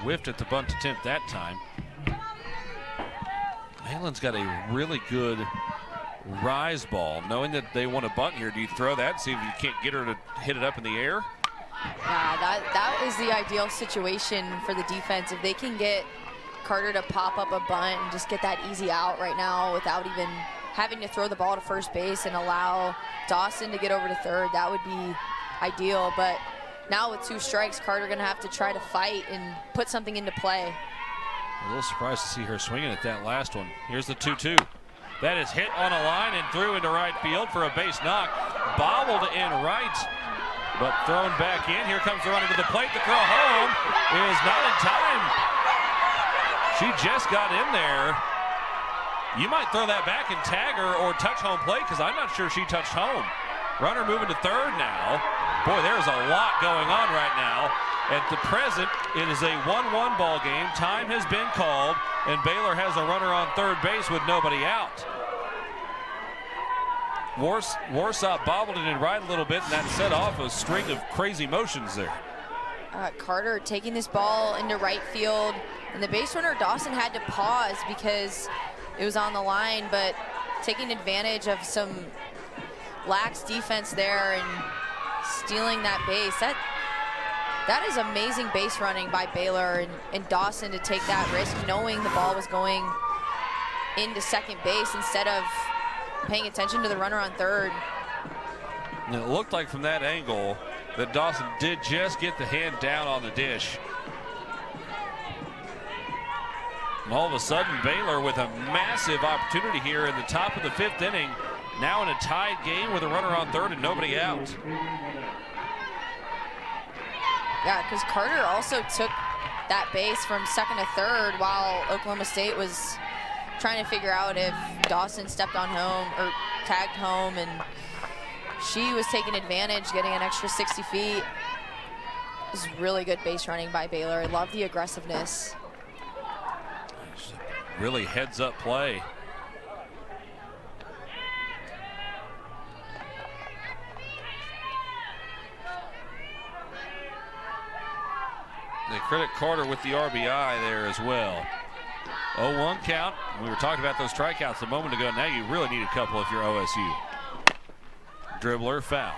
Whiffed at the bunt attempt that time. Malin's got a really good rise ball. Knowing that they want to bunt here, do you throw that, see if you can't get her to hit it up in the air? Yeah, that is the ideal situation for the defense. If they can get Carter to pop up a bunt and just get that easy out right now without even having to throw the ball to first base and allow Dawson to get over to third, that would be ideal. But now with 2 strikes, Carter gonna have to try to fight and put something into play. A little surprised to see her swinging at that last one. Here's the 2-2. That is hit on a line and through into right field for a base knock. Bobbled in right, but thrown back in. Here comes the runner to the plate. The throw home is not in time. She just got in there. You might throw that back and tag her or touch home plate, because I'm not sure she touched home. Runner moving to third now. Boy, there's a lot going on right now. At the present, it is a 1-1 ball game. Time has been called, and Baylor has a runner on third base with nobody out. Warsaw bobbled it in right a little bit, and that set off a string of crazy motions there. Carter taking this ball into right field, and the base runner Dawson had to pause because it was on the line, but taking advantage of some lax defense there and stealing that base. That is amazing base running by Baylor and Dawson to take that risk, knowing the ball was going into second base instead of paying attention to the runner on third. And it looked like from that angle that Dawson did just get the hand down on the dish. And all of a sudden, Baylor with a massive opportunity here in the top of the 5th inning. Now in a tied game with a runner on third and nobody out. Yeah, because Carter also took that base from second to third while Oklahoma State was trying to figure out if Dawson stepped on home or tagged home, and she was taking advantage, getting an extra 60 feet. It was really good base running by Baylor. I love the aggressiveness. Really heads up play. They credit Carter with the RBI there as well. 0-1 count. We were talking about those strikeouts a moment ago. Now you really need a couple if you're OSU. Dribbler foul.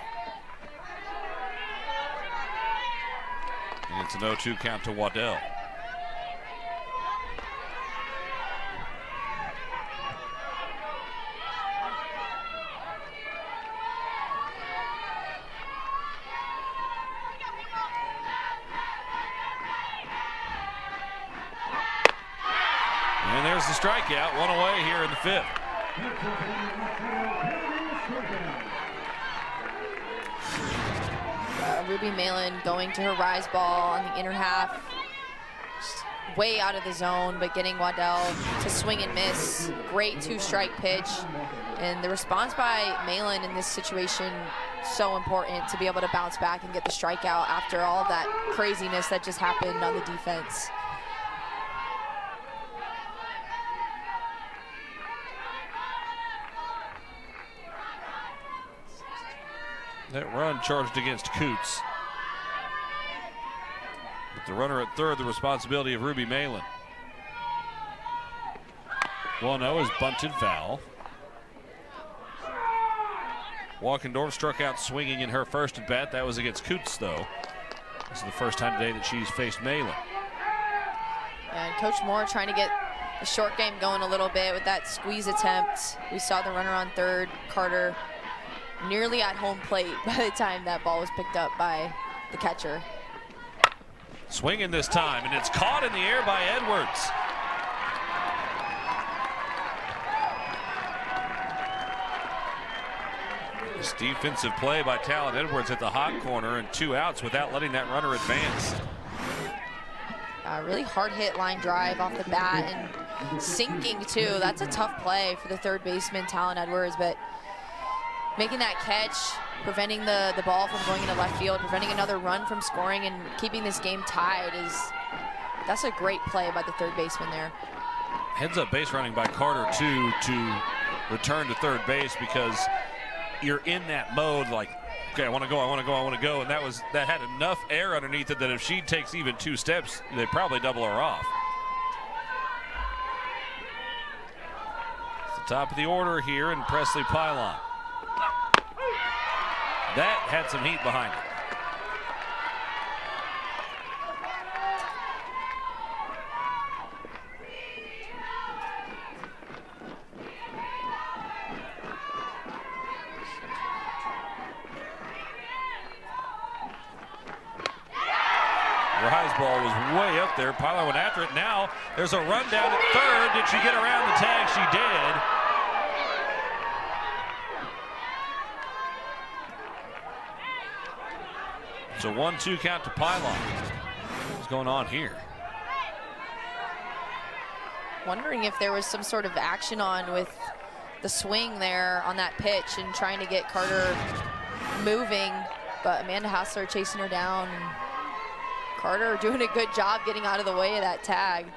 And it's an 0-2 count to Waddell. And there's the strikeout, 1 away here in the 5th. Ruby Malin going to her rise ball on the inner half. Just way out of the zone, but getting Waddell to swing and miss. Great 2-strike pitch. And the response by Malin in this situation, so important to be able to bounce back and get the strikeout after all that craziness that just happened on the defense. That run charged against Coots. But the runner at third, the responsibility of Ruby Malin. 1-0 is bunted foul. Walkendorf struck out swinging in her first at bat. That was against Coots, though. This is the first time today that she's faced Malin. And Coach Moore trying to get the short game going a little bit with that squeeze attempt. We saw the runner on third, Carter, nearly at home plate by the time that ball was picked up by the catcher. Swinging this time, and it's caught in the air by Edwards. This defensive play by Talon Edwards at the hot corner and 2 outs without letting that runner advance. A really hard hit line drive off the bat and sinking too. That's a tough play for the third baseman, Talon Edwards, but making that catch, preventing the ball from going into left field, preventing another run from scoring and keeping this game tied that's a great play by the third baseman there. Heads up base running by Carter too to return to third base because you're in that mode like, okay, I want to go, and that had enough air underneath it that if she takes even 2 steps, they probably double her off. It's the top of the order here in Presley Pylon. That had some heat behind it. Rise ball was way up there. Pylon went after it. Now there's a run down at third. Did she get around the tag? She did. It's a 1-2 count to Pylon. What's going on here? Wondering if there was some sort of action on with the swing there on that pitch and trying to get Carter moving, but Amanda Hassler chasing her down. And Carter doing a good job getting out of the way of that tag.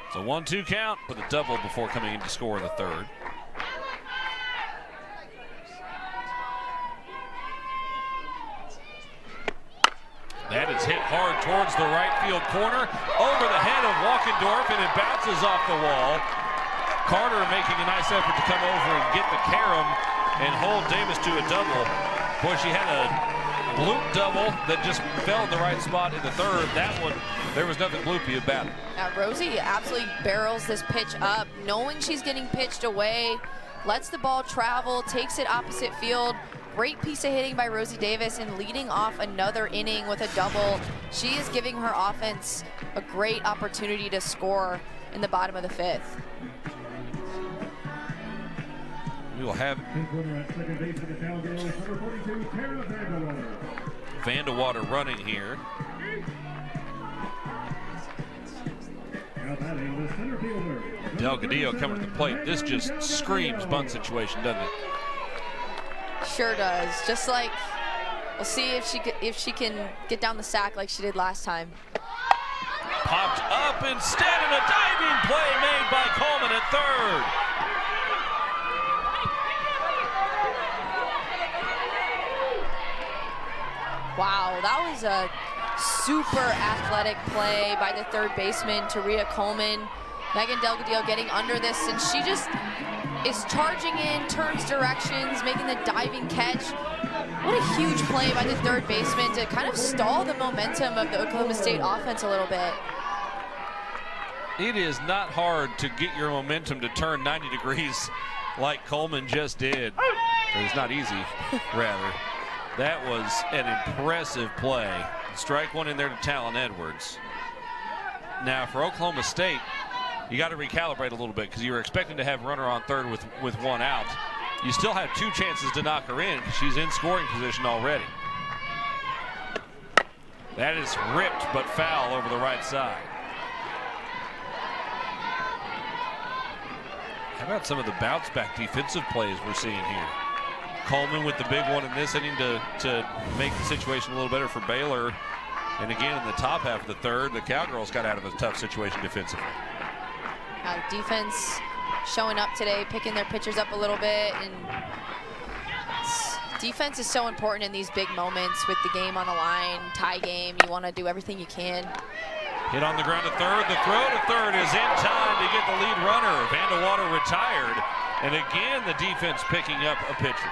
It's a 1-2 count with a double before coming in to score the third. That is hit hard towards the right field corner, over the head of Walkendorf, and it bounces off the wall. Carter making a nice effort to come over and get the carom and hold Davis to a double. Boy, she had a bloop double that just fell in the right spot in the third. That one, there was nothing bloopy about it. Rosie absolutely barrels this pitch up, knowing she's getting pitched away, lets the ball travel, takes it opposite field. Great piece of hitting by Rosie Davis and leading off another inning with a double. She is giving her offense a great opportunity to score in the bottom of the 5th. We will have Vandewater running here. Delgadillo coming to the plate. This just screams bunt situation, doesn't it? Sure does. Just like, we'll see if she can get down the sack like she did last time. Popped up instead, and a diving play made by Coleman at third. Wow, that was a super athletic play by the third baseman, Taria Coleman. Megan Delgadillo getting under this, and she just is charging in, turns directions, making the diving catch. What a huge play by the third baseman to kind of stall the momentum of the Oklahoma State offense a little bit. It is not hard to get your momentum to turn 90 degrees like Coleman just did. It's not easy, rather. That was an impressive play. Strike one in there to Talon Edwards. Now for Oklahoma State, you got to recalibrate a little bit because you were expecting to have runner on third with 1 out. You still have 2 chances to knock her in because she's in scoring position already. That is ripped but foul over the right side. How about some of the bounce back defensive plays we're seeing here? Coleman with the big one in this inning to make the situation a little better for Baylor. And again, in the top half of the third, the Cowgirls got out of a tough situation defensively. Defense showing up today, picking their pitchers up a little bit, and defense is so important in these big moments with the game on the line, tie game. You want to do everything you can. Hit on the ground to third. The throw to third is in time to get the lead runner. Vandewater retired. And again, the defense picking up a pitcher.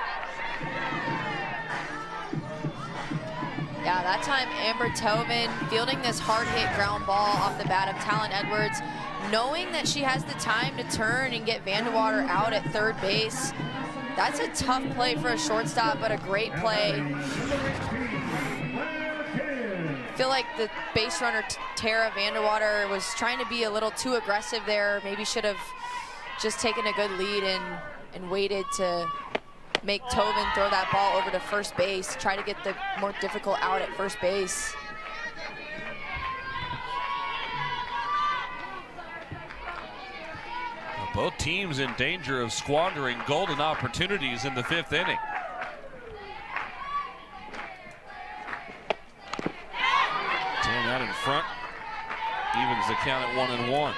Yeah, that time Amber Tovin fielding this hard-hit ground ball off the bat of Talon Edwards, knowing that she has the time to turn and get Vandewater out at third base. That's a tough play for a shortstop, but a great play. I feel like the base runner Tara Vandewater was trying to be a little too aggressive there. Maybe should have just taken a good lead and waited to make Tovin throw that ball over to first base, try to get the more difficult out at first base. Both teams in danger of squandering golden opportunities in the 5th inning. Ten out in front, evens the count at 1-1.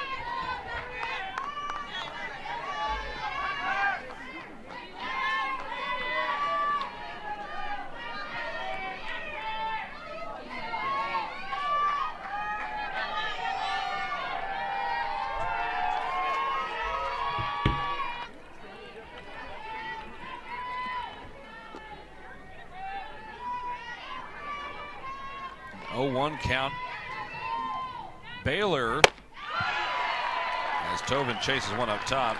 Count. Baylor, as Tovin chases one up top.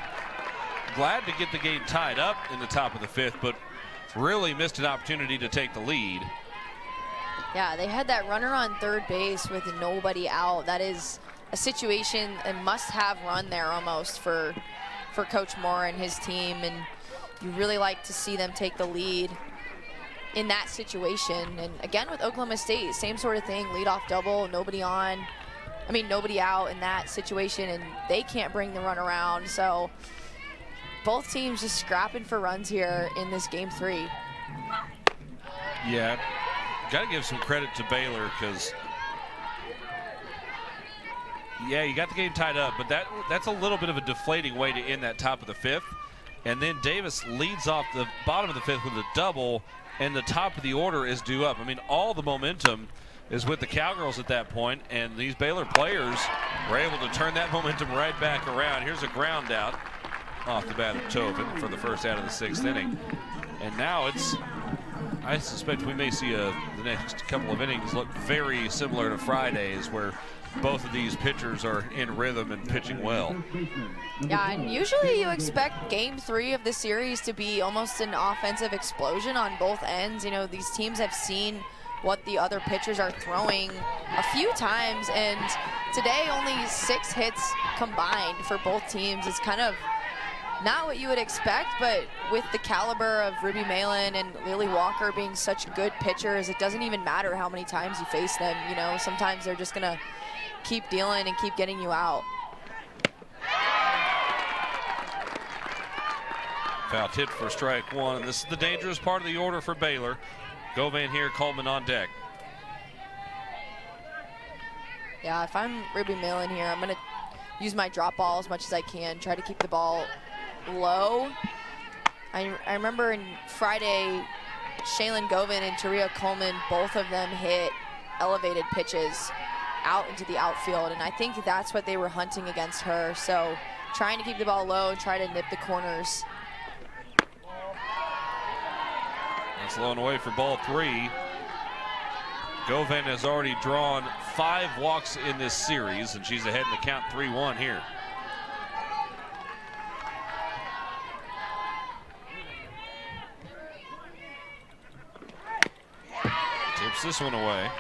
Glad to get the game tied up in the top of the 5th, but really missed an opportunity to take the lead. Yeah, they had that runner on third base with nobody out. That is a situation, a must-have run there almost for Coach Moore and his team, and you really like to see them take the lead in that situation. And again with Oklahoma State, same sort of thing, leadoff double, nobody out in that situation, and they can't bring the run around. So both teams just scrapping for runs here in this game 3. Yeah, got to give some credit to Baylor because, yeah, you got the game tied up, but that's a little bit of a deflating way to end that top of the 5th. And then Davis leads off the bottom of the 5th with a double, and the top of the order is due up. I mean, all the momentum is with the Cowgirls at that point, and these Baylor players were able to turn that momentum right back around. Here's a ground out off the bat of Tovin for the first out of the 6th inning. And now I suspect we may see the next couple of innings look very similar to Friday's, where both of these pitchers are in rhythm and pitching well. Yeah, and usually you expect game 3 of the series to be almost an offensive explosion on both ends. You know, these teams have seen what the other pitchers are throwing a few times, and today only 6 hits combined for both teams. It's kind of not what you would expect, but with the caliber of Ruby Malin and Lily Walker being such good pitchers, it doesn't even matter how many times you face them. You know, sometimes they're just gonna keep dealing and keep getting you out. Foul tip for strike 1. This is the dangerous part of the order for Baylor. Govan here, Coleman on deck. Yeah, if I'm Ruby Malin here, I'm gonna use my drop ball as much as I can, try to keep the ball low. I remember in Friday, Shaylin Govan and Taria Coleman, both of them hit elevated pitches out into the outfield, and I think that's what they were hunting against her. So trying to keep the ball low and try to nip the corners. That's low and away for ball 3. Govan has already drawn 5 walks in this series, and she's ahead in the count 3-1 here. Tips this one away.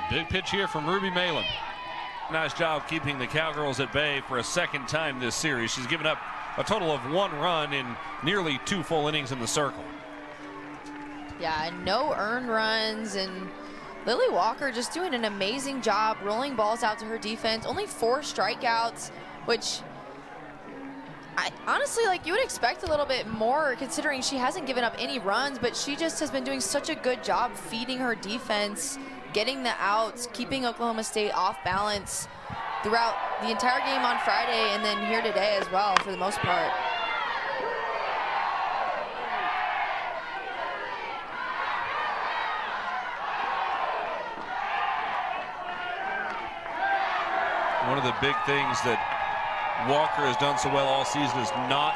Big pitch here from Ruby Malin. Nice job keeping the Cowgirls at bay for a second time this series. She's given up a total of 1 run in nearly 2 full innings in the circle. Yeah, and no earned runs, and Lily Walker just doing an amazing job rolling balls out to her defense. Only 4 strikeouts, which Honestly, like, you would expect a little bit more considering she hasn't given up any runs, but she just has been doing such a good job feeding her defense, getting the outs, keeping Oklahoma State off balance throughout the entire game on Friday and then here today as well for the most part. One of the big things that Walker has done so well all season is not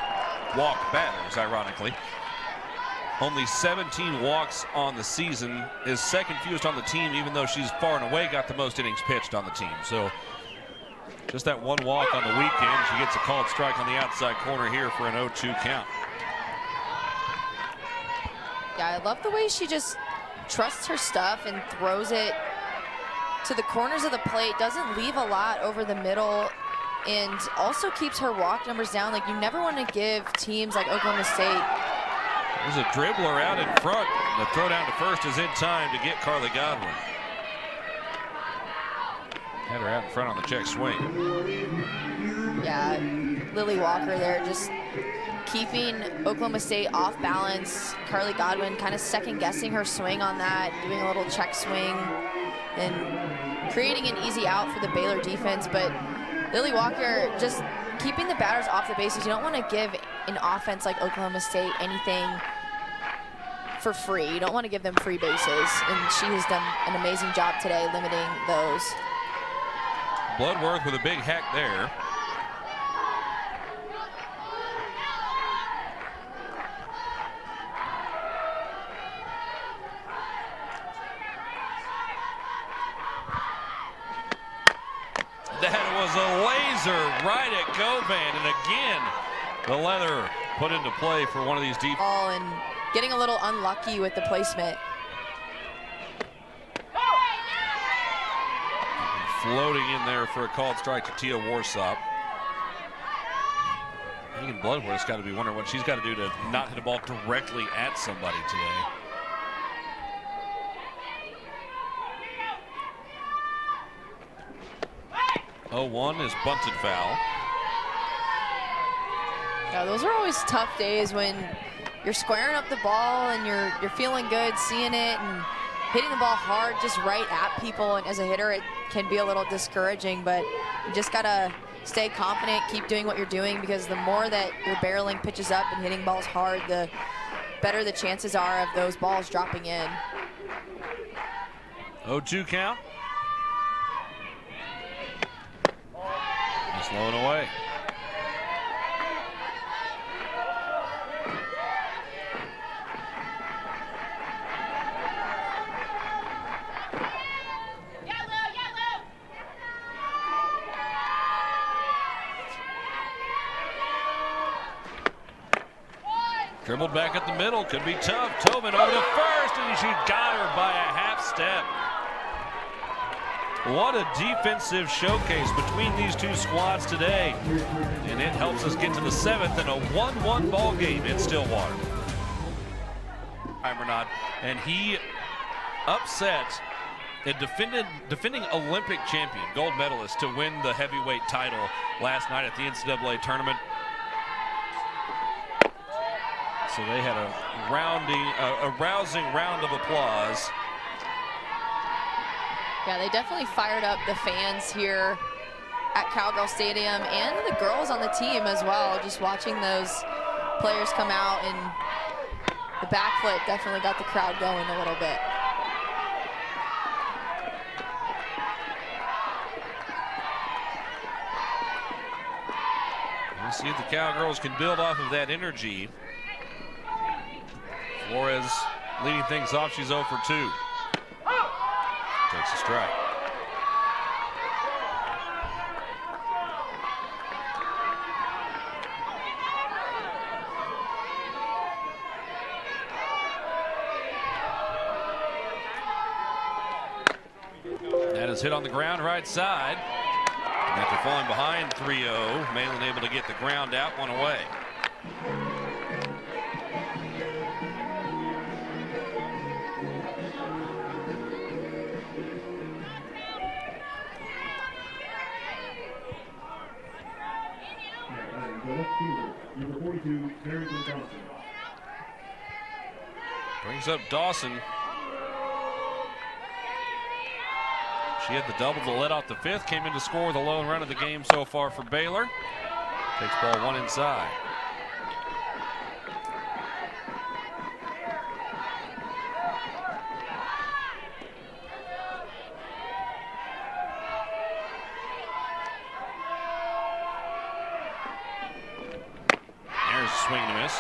walk batters, ironically. Only 17 walks on the season, is second fewest on the team, even though she's far and away got the most innings pitched on the team. So just that one walk on the weekend, she gets a called strike on the outside corner here for an 0-2 count. Yeah, I love the way she just trusts her stuff and throws it to the corners of the plate, doesn't leave a lot over the middle, and also keeps her walk numbers down. Like, you never want to give teams like Oklahoma State. There's a dribbler out in front. The throw down to first is in time to get Carly Godwin. Had her out in front on the check swing. Yeah, Lily Walker there just keeping Oklahoma State off balance. Carly Godwin kind of second guessing her swing on that, doing a little check swing and creating an easy out for the Baylor defense. But Lily Walker just keeping the batters off the bases. You don't want to give an offense like Oklahoma State anything for free. You don't want to give them free bases, and she has done an amazing job today limiting those. Bloodworth with a big hack there. That was a laser right at Govan, and again the leather put into play for one of these deep. And getting a little unlucky with the placement. Floating in there for a called strike to Tia Warsop. Megan Bloodworth's got to be wondering what she's got to do to not hit a ball directly at somebody today. Oh, 1 is bunted foul. Yeah, those are always tough days when you're squaring up the ball and you're feeling good, seeing it, and hitting the ball hard just right at people. And as a hitter, it can be a little discouraging, but you just gotta stay confident, keep doing what you're doing, because the more that you're barreling pitches up and hitting balls hard, the better the chances are of those balls dropping in. 0-2 count. Slowing away. Dribbled back at the middle, could be tough. Tobin over to first, and she got her by a half step. What a defensive showcase between these two squads today. And it helps us get to the 7th in a 1-1 ball game in Stillwater. And he upset a defending Olympic champion, gold medalist, to win the heavyweight title last night at the NCAA tournament. So they had a rousing round of applause. Yeah, they definitely fired up the fans here at Cowgirl Stadium and the girls on the team as well. Just watching those players come out, and the backflip definitely got the crowd going a little bit. We'll see if the Cowgirls can build off of that energy. Flores leading things off. She's 0 for 2. Takes a strike. That is hit on the ground right side. And after falling behind 3-0, Malin able to get the ground out, one away. to Carrington Dawson. Brings up Dawson. She had the double to let off the fifth, came in to score the lone run of the game so far for Baylor. Takes ball one inside. There's a swing and a miss.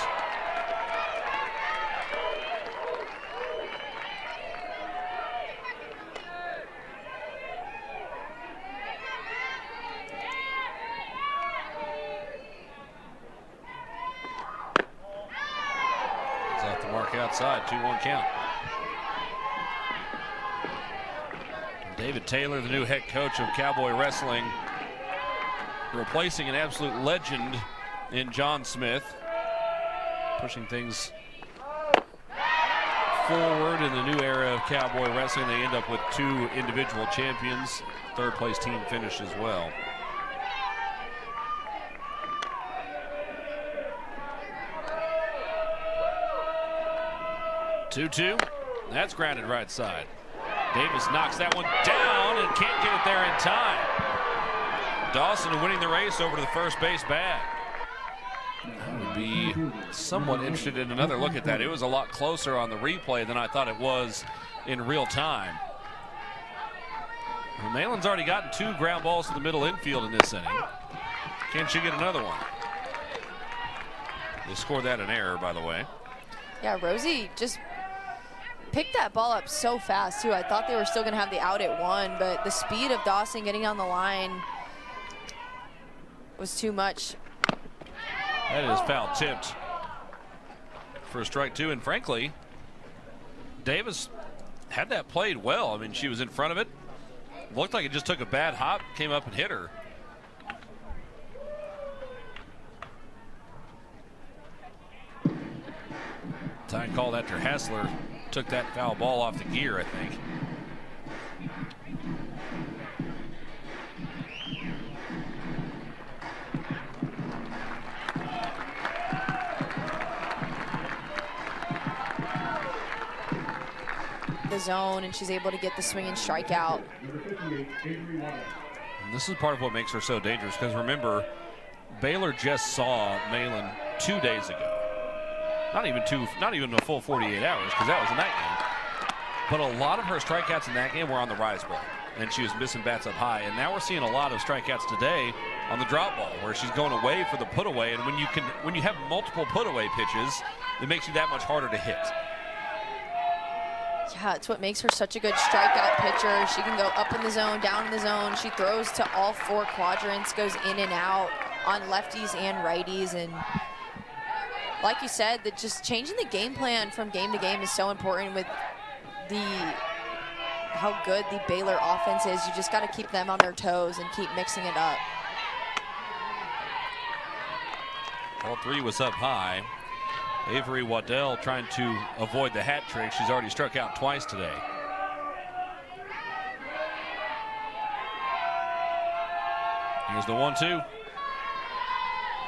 Outside, 2-1 count. David Taylor, the new head coach of Cowboy Wrestling, replacing an absolute legend in John Smith, pushing things forward in the new era of Cowboy Wrestling. They end up with 2 individual champions, third place team finish as well. 2-2. That's grounded right side. Davis knocks that one down and can't get it there in time. Dawson winning the race over to the first base bag. I would be somewhat interested in another look at that. It was a lot closer on the replay than I thought it was in real time. Well, Malin's already gotten 2 ground balls to the middle infield in this inning. Can she get another one? They scored that an error, by the way. Yeah, Rosie just picked that ball up so fast, too. I thought they were still going to have the out at 1, but the speed of Dawson getting on the line was too much. That is foul tipped for a strike 2. And frankly, Davis had that played well. I mean, she was in front of it. Looked like it just took a bad hop, came up and hit her. Time called after Hassler took that foul ball off the gear, I think. The zone, and she's able to get the swinging strikeout. And this is part of what makes her so dangerous, because remember, Baylor just saw Malin 2 days ago. Not even a full 48 hours, because that was a night game. But a lot of her strikeouts in that game were on the rise ball, and she was missing bats up high. And now we're seeing a lot of strikeouts today on the drop ball, where she's going away for the put away. And when you have multiple put away pitches, it makes you that much harder to hit. Yeah, it's what makes her such a good strikeout pitcher. She can go up in the zone, down in the zone. She throws to all 4 quadrants, goes in and out on lefties and righties. And like you said, that just changing the game plan from game to game is so important with how good the Baylor offense is. You just got to keep them on their toes and keep mixing it up. All 3 was up high. Avery Waddell trying to avoid the hat trick. She's already struck out twice today. Here's the 1-2.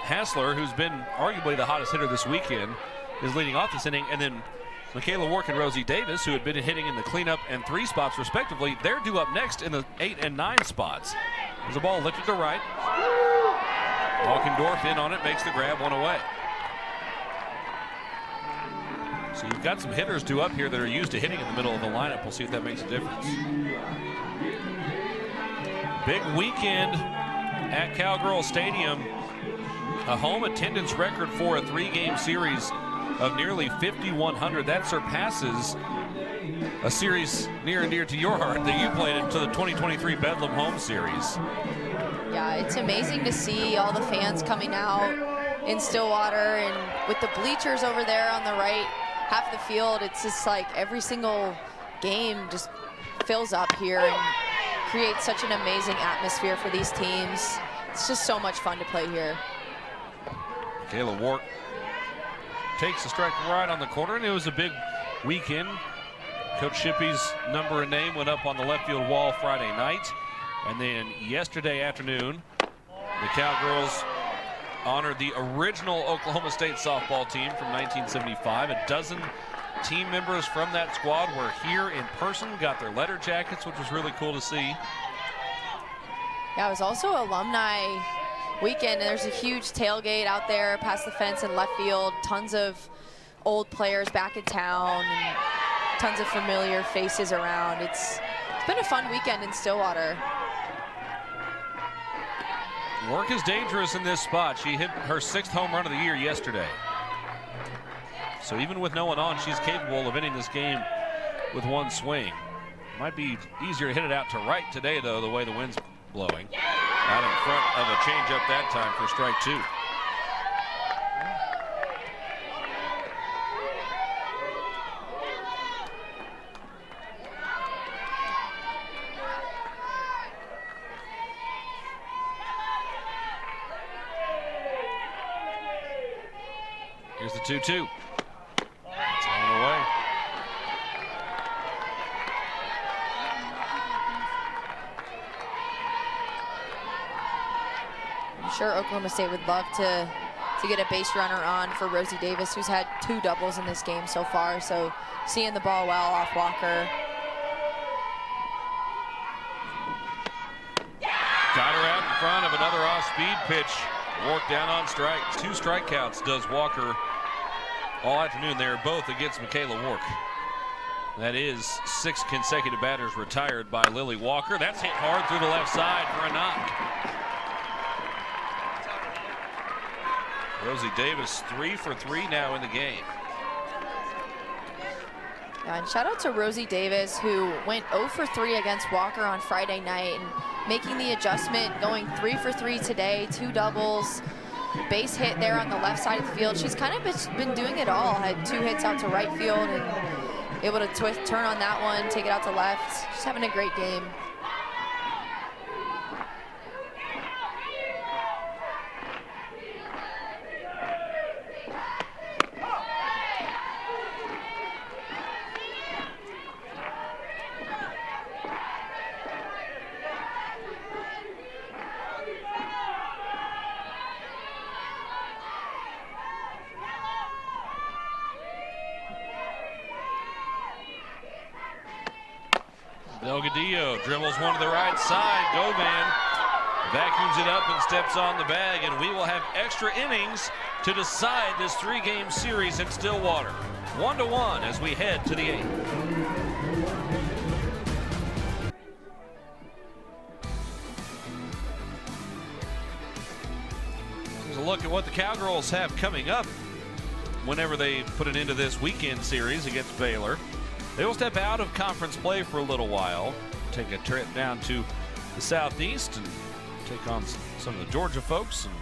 Hassler, who's been arguably the hottest hitter this weekend, is leading off this inning. And then Michaela Wark and Rosie Davis, who had been hitting in the cleanup and 3 spots respectively, they're due up next in the 8 and 9 spots. There's a ball lifted to right. Walkendorf in on it, makes the grab, 1 away. So you've got some hitters due up here that are used to hitting in the middle of the lineup. We'll see if that makes a difference. Big weekend at Cowgirl Stadium. A home attendance record for a 3-game series of nearly 5,100. That surpasses a series near and dear to your heart that you played into the 2023 Bedlam Home Series. Yeah, it's amazing to see all the fans coming out in Stillwater, and with the bleachers over there on the right half of the field, it's just like every single game just fills up here and creates such an amazing atmosphere for these teams. It's just so much fun to play here. Kayla Wark takes the strike right on the corner, and it was a big weekend. Coach Shippey's number and name went up on the left field wall Friday night, and then yesterday afternoon, the Cowgirls honored the original Oklahoma State softball team from 1975. A dozen team members from that squad were here in person, got their letter jackets, which was really cool to see. Yeah, it was also alumni weekend. There's a huge tailgate out there past the fence in left field. Tons of old players back in town and tons of familiar faces around. It's been a fun weekend in Stillwater. Work is dangerous in this spot. She hit her 6th home run of the year yesterday. So even with no one on, she's capable of ending this game with one swing. Might be easier to hit it out to right today, though, the way the wind's blowing. Out in front of a changeup that time for strike 2. Here's the 2-2. It's on away. I'm sure Oklahoma State would love to get a base runner on for Rosie Davis, who's had 2 doubles in this game so far. So seeing the ball well off Walker. Got her out in front of another off-speed pitch. Walked down on strikes. 2 strikeouts does Walker all afternoon. They're both against Michaela Wark. That is 6 consecutive batters retired by Lily Walker. That's hit hard through the left side for a knock. Rosie Davis 3 for 3 now in the game. Yeah, and shout out to Rosie Davis, who went 0 for 3 against Walker on Friday night and making the adjustment, going 3 for 3 today, 2 doubles, base hit there on the left side of the field. She's kind of been doing it all. Had 2 hits out to right field and able to turn on that one, take it out to left. She's having a great game. Delgadillo dribbles one to the right side. Govan vacuums it up and steps on the bag, and we will have extra innings to decide this 3-game series in Stillwater. 1-1 as we head to the 8th. Here's a look at what the Cowgirls have coming up whenever they put it into this weekend series against Baylor. They will step out of conference play for a little while, take a trip down to the southeast and take on some of the Georgia folks, and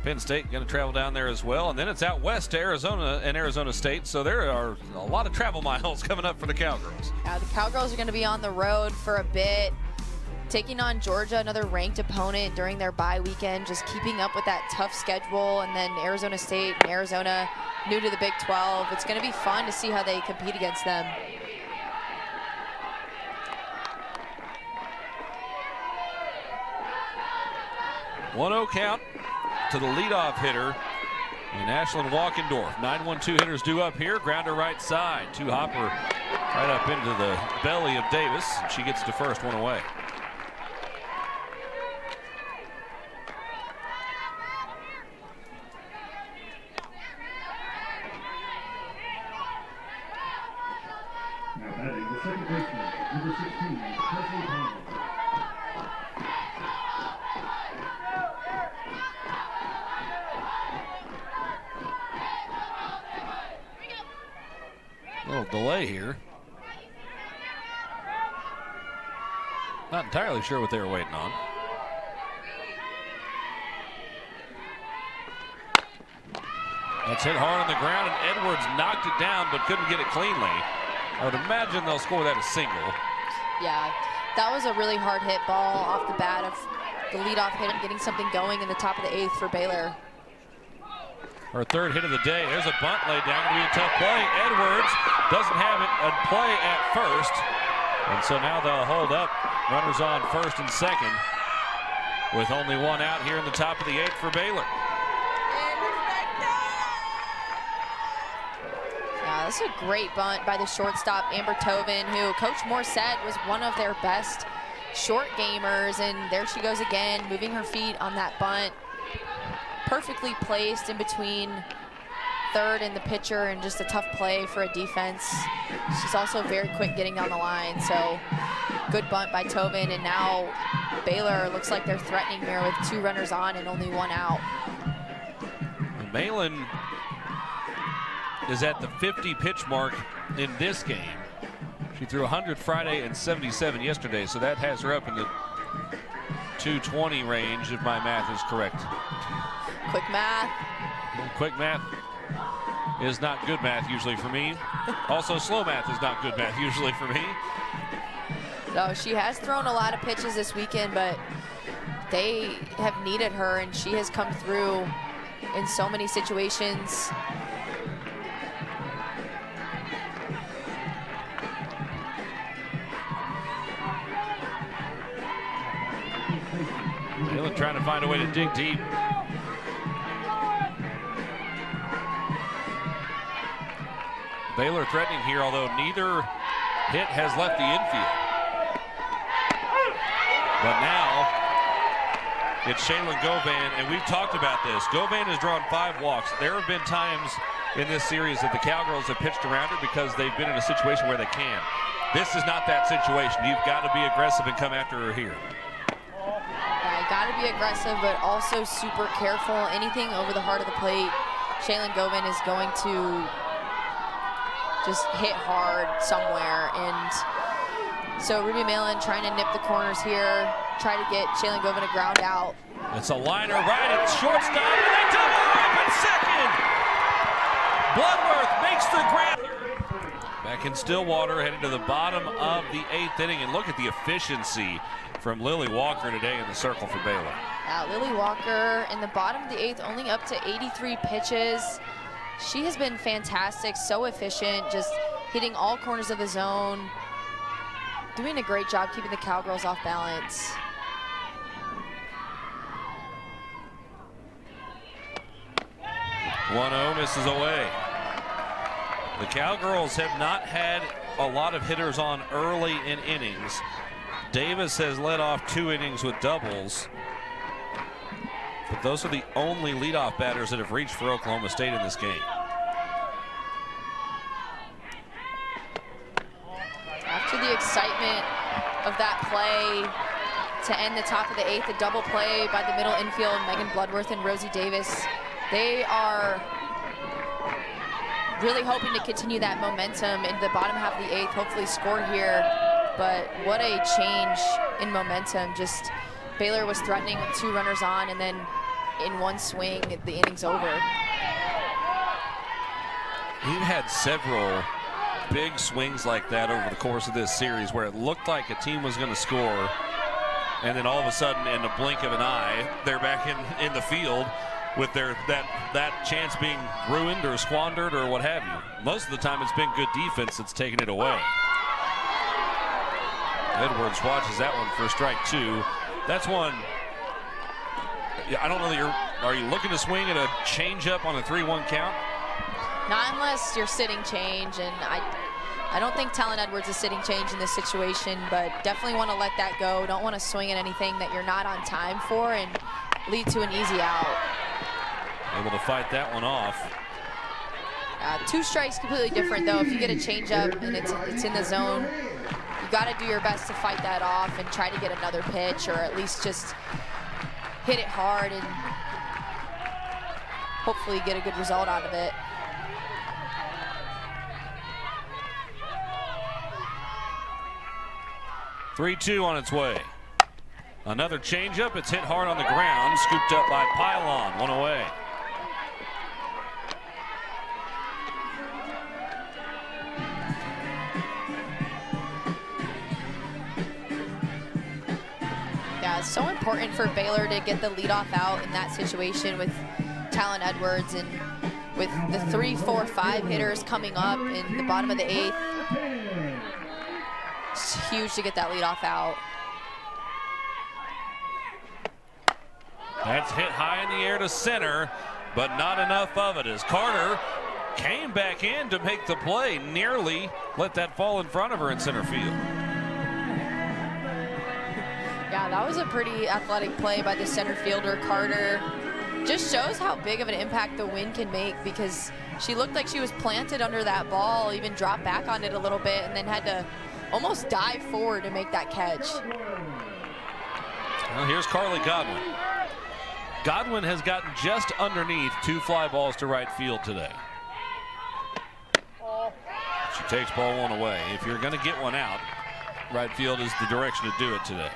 Penn State going to travel down there as well. And then it's out west to Arizona and Arizona State, so there are a lot of travel miles coming up for the Cowgirls. The Cowgirls are going to be on the road for a bit, taking on Georgia, another ranked opponent during their bye weekend, just keeping up with that tough schedule. And then Arizona State and Arizona, new to the Big 12. It's going to be fun to see how they compete against them. 1-0 count to the leadoff hitter in Ashlyn Walkendorf. 9-1-2 hitters due up here. Grounder right side. 2-hopper right up into the belly of Davis. She gets to first, 1 away. Now batting the second baseman, number 16, Presley Thomas. Little delay here. Not entirely sure what they were waiting on. That's hit hard on the ground, and Edwards knocked it down but couldn't get it cleanly. I would imagine they'll score that as single. Yeah, that was a really hard hit ball off the bat of the leadoff hit and getting something going in the top of the 8th for Baylor. Her 3rd hit of the day. There's a bunt laid down. Going to be a tough play. Edwards doesn't have it at play at first. And so now they'll hold up. Runners on 1st and 2nd with only 1 out here in the top of the 8th for Baylor. This is a great bunt by the shortstop, Amber Tobin, who Coach Moore said was one of their best short gamers, and there she goes again, moving her feet on that bunt. Perfectly placed in between third and the pitcher, and just a tough play for a defense. She's also very quick getting down the line, so good bunt by Tobin, and now Baylor looks like they're threatening here with 2 runners on and only 1 out. Malin is at the 50 pitch mark in this game. She threw 100 Friday and 77 yesterday, so that has her up in the 220 range if my math is correct. Quick math. Quick math is not good math usually for me. Also, slow math is not good math usually for me. No, she has thrown a lot of pitches this weekend, but they have needed her, and she has come through in so many situations. Baylor trying to find a way to dig deep. Baylor threatening here, although neither hit has left the infield. But now it's Shaylin Govan, and we've talked about this. Govan has drawn 5 walks. There have been times in this series that the Cowgirls have pitched around her because they've been in a situation where they can. This is not that situation. You've got to be aggressive and come after her here. Yeah, got to be aggressive, but also super careful. Anything over the heart of the plate, Shaylin Govan is going to just hit hard somewhere. And so Ruby Malin trying to nip the corners here, try to get Shaylin Govan to ground out. It's a liner right at shortstop, and they double up at second. Bloodworth makes the grab. Back in Stillwater, heading to the bottom of the 8th inning, and look at the efficiency from Lily Walker today in the circle for Baylor. Lily Walker in the bottom of the 8th, only up to 83 pitches. She has been fantastic, so efficient, just hitting all corners of the zone, doing a great job keeping the Cowgirls off balance. One-0 misses away. The Cowgirls have not had a lot of hitters on early in innings. Davis has led off 2 innings with doubles, but those are the only leadoff batters that have reached for Oklahoma State in this game. After the excitement of that play to end the top of the 8th, a double play by the middle infield, Megan Bloodworth and Rosie Davis, they are really hoping to continue that momentum in the bottom half of the 8th, hopefully score here. But what a change in momentum. Just Baylor was threatening with 2 runners on, and then in one swing, the inning's over. We've had several big swings like that over the course of this series where it looked like a team was going to score, and then all of a sudden, in the blink of an eye, they're back in the field with that chance being ruined or squandered or what have you. Most of the time, it's been good defense that's taken it away. Edwards watches that one for strike 2. That's one. I don't know that are you looking to swing at a changeup on a 3-1 count? Not unless you're sitting change, and I don't think Talon Edwards is sitting change in this situation, but definitely want to let that go. Don't want to swing at anything that you're not on time for and lead to an easy out. Able to fight that one off. 2 strikes, completely different though. If you get a changeup and it's in the zone, you got to do your best to fight that off and try to get another pitch, or at least just hit it hard and hopefully get a good result out of it. (3-2) on its way. Another changeup. It's hit hard on the ground. Scooped up by Pylon. 1 away. Yeah, it's so important for Baylor to get the leadoff out in that situation with Talon Edwards, and with the 3, 4, 5 hitters coming up in the bottom of the 8th. It's huge to get that leadoff out. That's hit high in the air to center, but not enough of it as Carter came back in to make the play, nearly let that fall in front of her in center field. Yeah, that was a pretty athletic play by the center fielder, Carter. Just shows how big of an impact the wind can make, because she looked like she was planted under that ball, even dropped back on it a little bit, and then had to almost dive forward to make that catch. Well, here's Carly Godwin. Godwin has gotten just underneath 2 fly balls to right field today. She takes ball 1 away. If you're going to get one out, right field is the direction to do it today.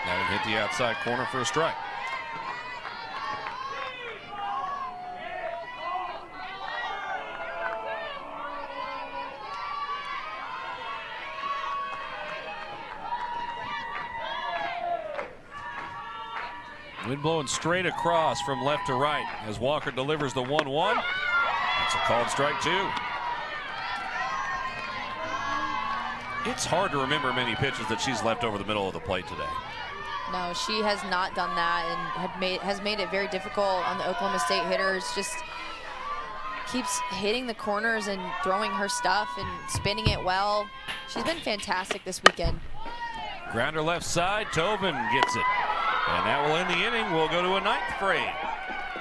That would hit the outside corner for a strike. Wind blowing straight across from left to right as Walker delivers the 1-1. That's a called strike 2. It's hard to remember many pitches that she's left over the middle of the plate today. No, she has not done that, and has made it very difficult on the Oklahoma State hitters. Just keeps hitting the corners and throwing her stuff and spinning it well. She's been fantastic this weekend. Grounder left side, Tobin gets it. And that will end the inning. We'll go to a 9th frame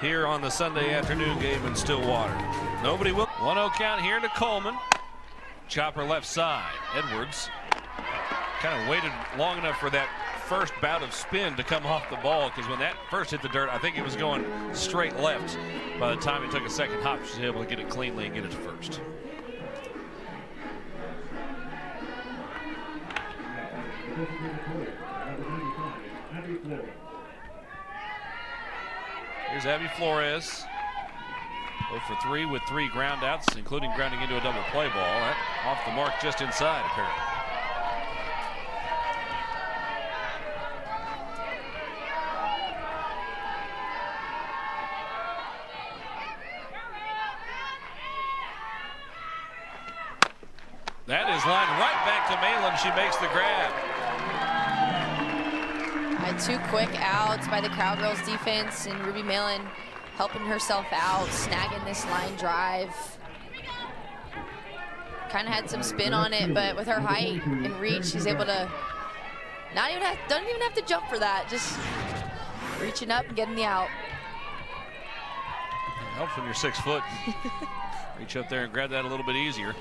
here on the Sunday afternoon game in Stillwater. Nobody will. 1-0 count here to Coleman. Chopper left side. Edwards kind of waited long enough for that first bout of spin to come off the ball, because when that first hit the dirt, I think it was going straight left. By the time it took a second hop, she was able to get it cleanly and get it to first. Here's Abby Flores. 0 for 3 with 3 ground outs, including grounding into a double play ball. That off the mark just inside, apparently. That is lined right back to Malin. She makes the grab. Had 2 quick outs by the Cowgirls defense, and Ruby Malin helping herself out, snagging this line drive. Kind of had some spin on it, but with her height and reach, she's able to doesn't even have to jump for that, just reaching up and getting the out. It helps when you're 6 foot. Reach up there and grab that a little bit easier.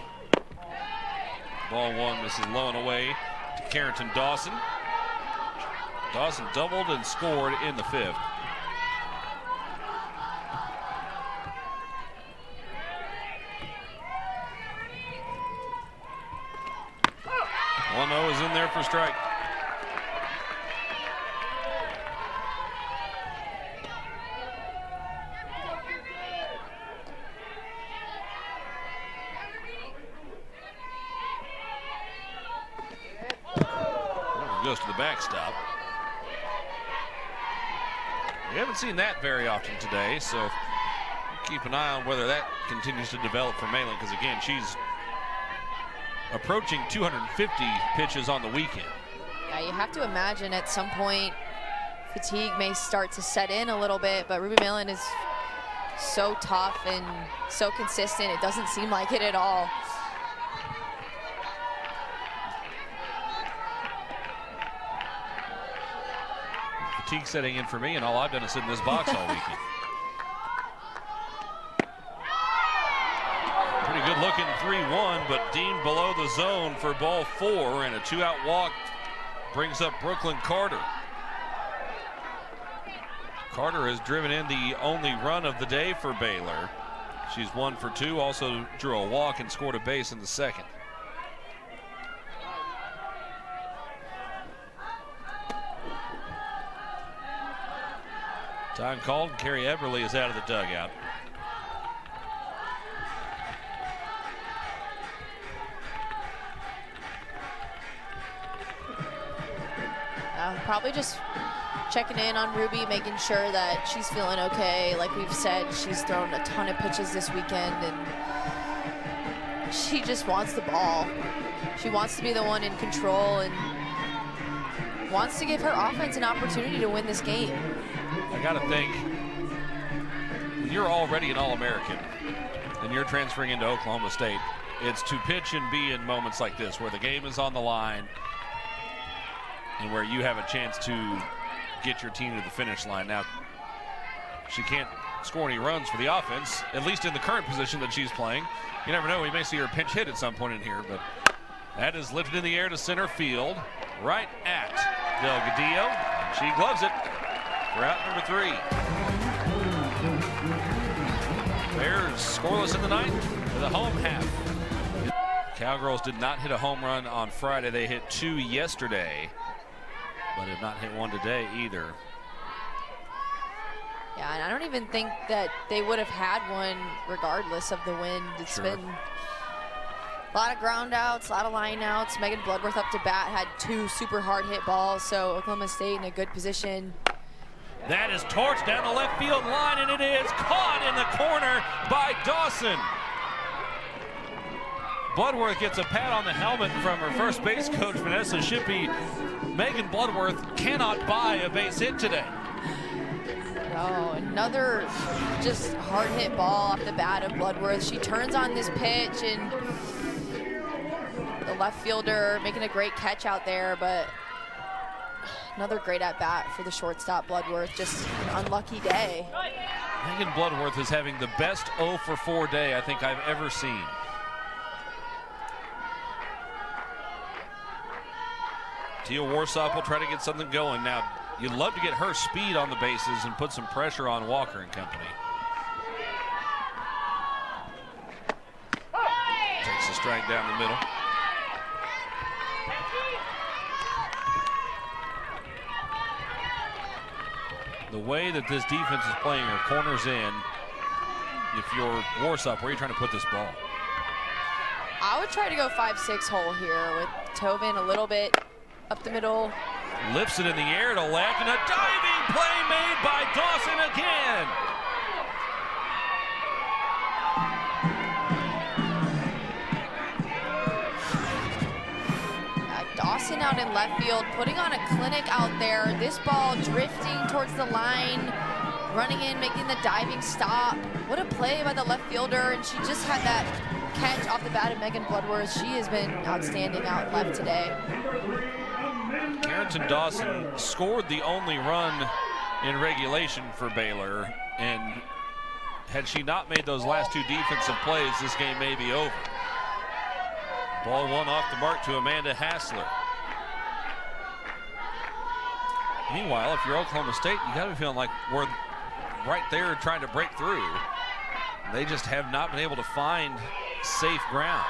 Ball 1 misses low and away to Carrington Dawson. Dawson doubled and scored in the 5th. One-0 is in there for strike. Goes to the backstop. We haven't seen that very often today, so keep an eye on whether that continues to develop for Malin, because again, she's approaching 250 pitches on the weekend. Yeah, you have to imagine at some point fatigue may start to set in a little bit, but Ruby Malin is so tough and so consistent. It doesn't seem like it at all. Fatigue setting in for me, and all I've done is sit in this box all weekend. Pretty good looking 3-1, but Dean below the zone for ball 4, and a 2-out walk brings up Brooklyn Carter. Carter has driven in the only run of the day for Baylor. She's 1 for 2, also drew a walk and scored a base in the 2nd. Time called. Carrie Eberly is out of the dugout. Probably just checking in on Ruby, making sure that she's feeling okay. Like we've said, she's thrown a ton of pitches this weekend, and she just wants the ball. She wants to be the one in control and wants to give her offense an opportunity to win this game. I got to think, when you're already an All-American and you're transferring into Oklahoma State, it's to pitch and be in moments like this where the game is on the line and where you have a chance to get your team to the finish line. Now, she can't score any runs for the offense, at least in the current position that she's playing. You never know, we may see her pinch hit at some point in here, but that is lifted in the air to center field, right at Delgadillo. She gloves it for out number 3. Bears scoreless in the ninth for the home half. Cowgirls did not hit a home run on Friday. They hit 2 yesterday, but have not hit one today either. Yeah, and I don't even think that they would have had one regardless of the wind. It's been a lot of ground outs, a lot of line outs. Megan Bloodworth up to bat had 2 super hard hit balls, so Oklahoma State in a good position. That is torched down the left field line, and it is caught in the corner by Dawson. Bloodworth gets a pat on the helmet from her first base coach, Vanessa Shippey. Megan Bloodworth cannot buy a base hit today. Oh, another just hard hit ball off the bat of Bloodworth. She turns on this pitch, and the left fielder making a great catch out there, but another great at bat for the shortstop Bloodworth. Just an unlucky day. Megan Bloodworth is having the best 0 for 4 day I think I've ever seen. Tia Warsop will try to get something going. Now, you'd love to get her speed on the bases and put some pressure on Walker and company. Takes a strike down the middle. The way that this defense is playing her corners in, if you're Warsop, where are you trying to put this ball? I would try to go 5-6 hole here with Tobin a little bit up the middle. Lifts it in the air to left, and a diving play made by Dawson again. Dawson out in left field, putting on a clinic out there. This ball drifting towards the line, running in, making the diving stop. What a play by the left fielder, and she just had that catch off the bat of Megan Bloodworth. She has been outstanding out left today. Carrington Dawson scored the only run in regulation for Baylor, and had she not made those last 2 defensive plays, this game may be over. Ball 1 off the mark to Amanda Hassler. Meanwhile, if you're Oklahoma State, you got to be feeling like we're right there trying to break through. They just have not been able to find safe ground.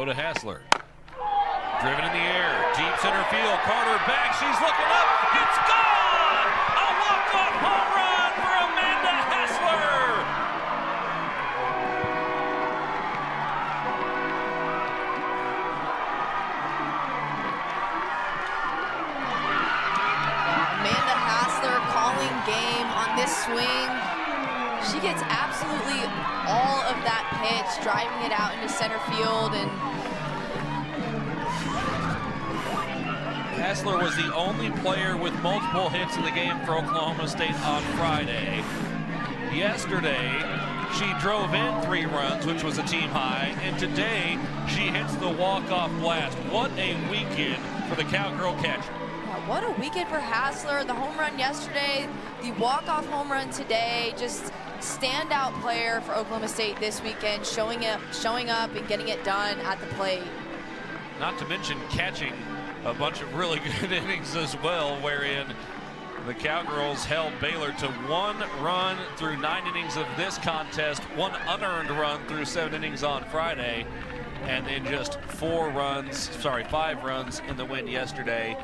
To Hassler. Driven in the air, deep center field. Carter back, she's looking up. It's gone! A walk-off home run for Amanda Hassler! Amanda Hassler calling game on this swing. She gets absolutely all of that pitch, driving it out into center field, and Hassler was the only player with multiple hits in the game for Oklahoma State on Friday. Yesterday, she drove in 3 runs, which was a team high, and today she hits the walk-off blast. What a weekend for the Cowgirl catcher. what a weekend for Hassler. The home run yesterday, the walk-off home run today, just standout player for Oklahoma State this weekend, showing up and getting it done at the plate. Not to mention catching a bunch of really good innings as well, wherein the Cowgirls held Baylor to 1 run through 9 innings of this contest, 1 unearned run through 7 innings on Friday, and then just 5 runs in the win yesterday.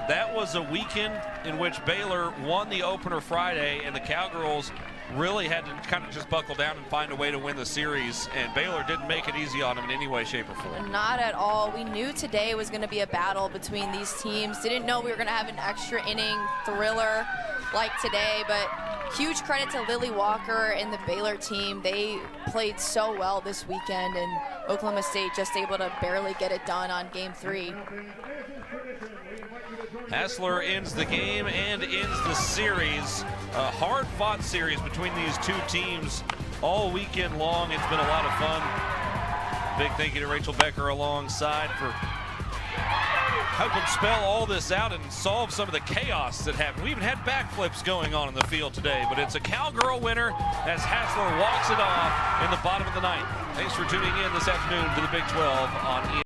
that was a weekend in which Baylor won the opener Friday, and the Cowgirls really had to kind of just buckle down and find a way to win the series, and Baylor didn't make it easy on them in any way, shape, or form. Not at all. We knew today was going to be a battle between these teams. Didn't know we were going to have an extra inning thriller like today, but huge credit to Lily Walker and the Baylor team. They played so well this weekend, and Oklahoma State just able to barely get it done on Game 3. Hassler ends the game and ends the series. A hard-fought series between these two teams all weekend long. It's been a lot of fun. Big thank you to Rachel Becker alongside for helping spell all this out and solve some of the chaos that happened. We even had backflips going on in the field today, but it's a Cowgirl winner as Hassler walks it off in the bottom of the ninth. Thanks for tuning in this afternoon to the Big 12 on ESPN.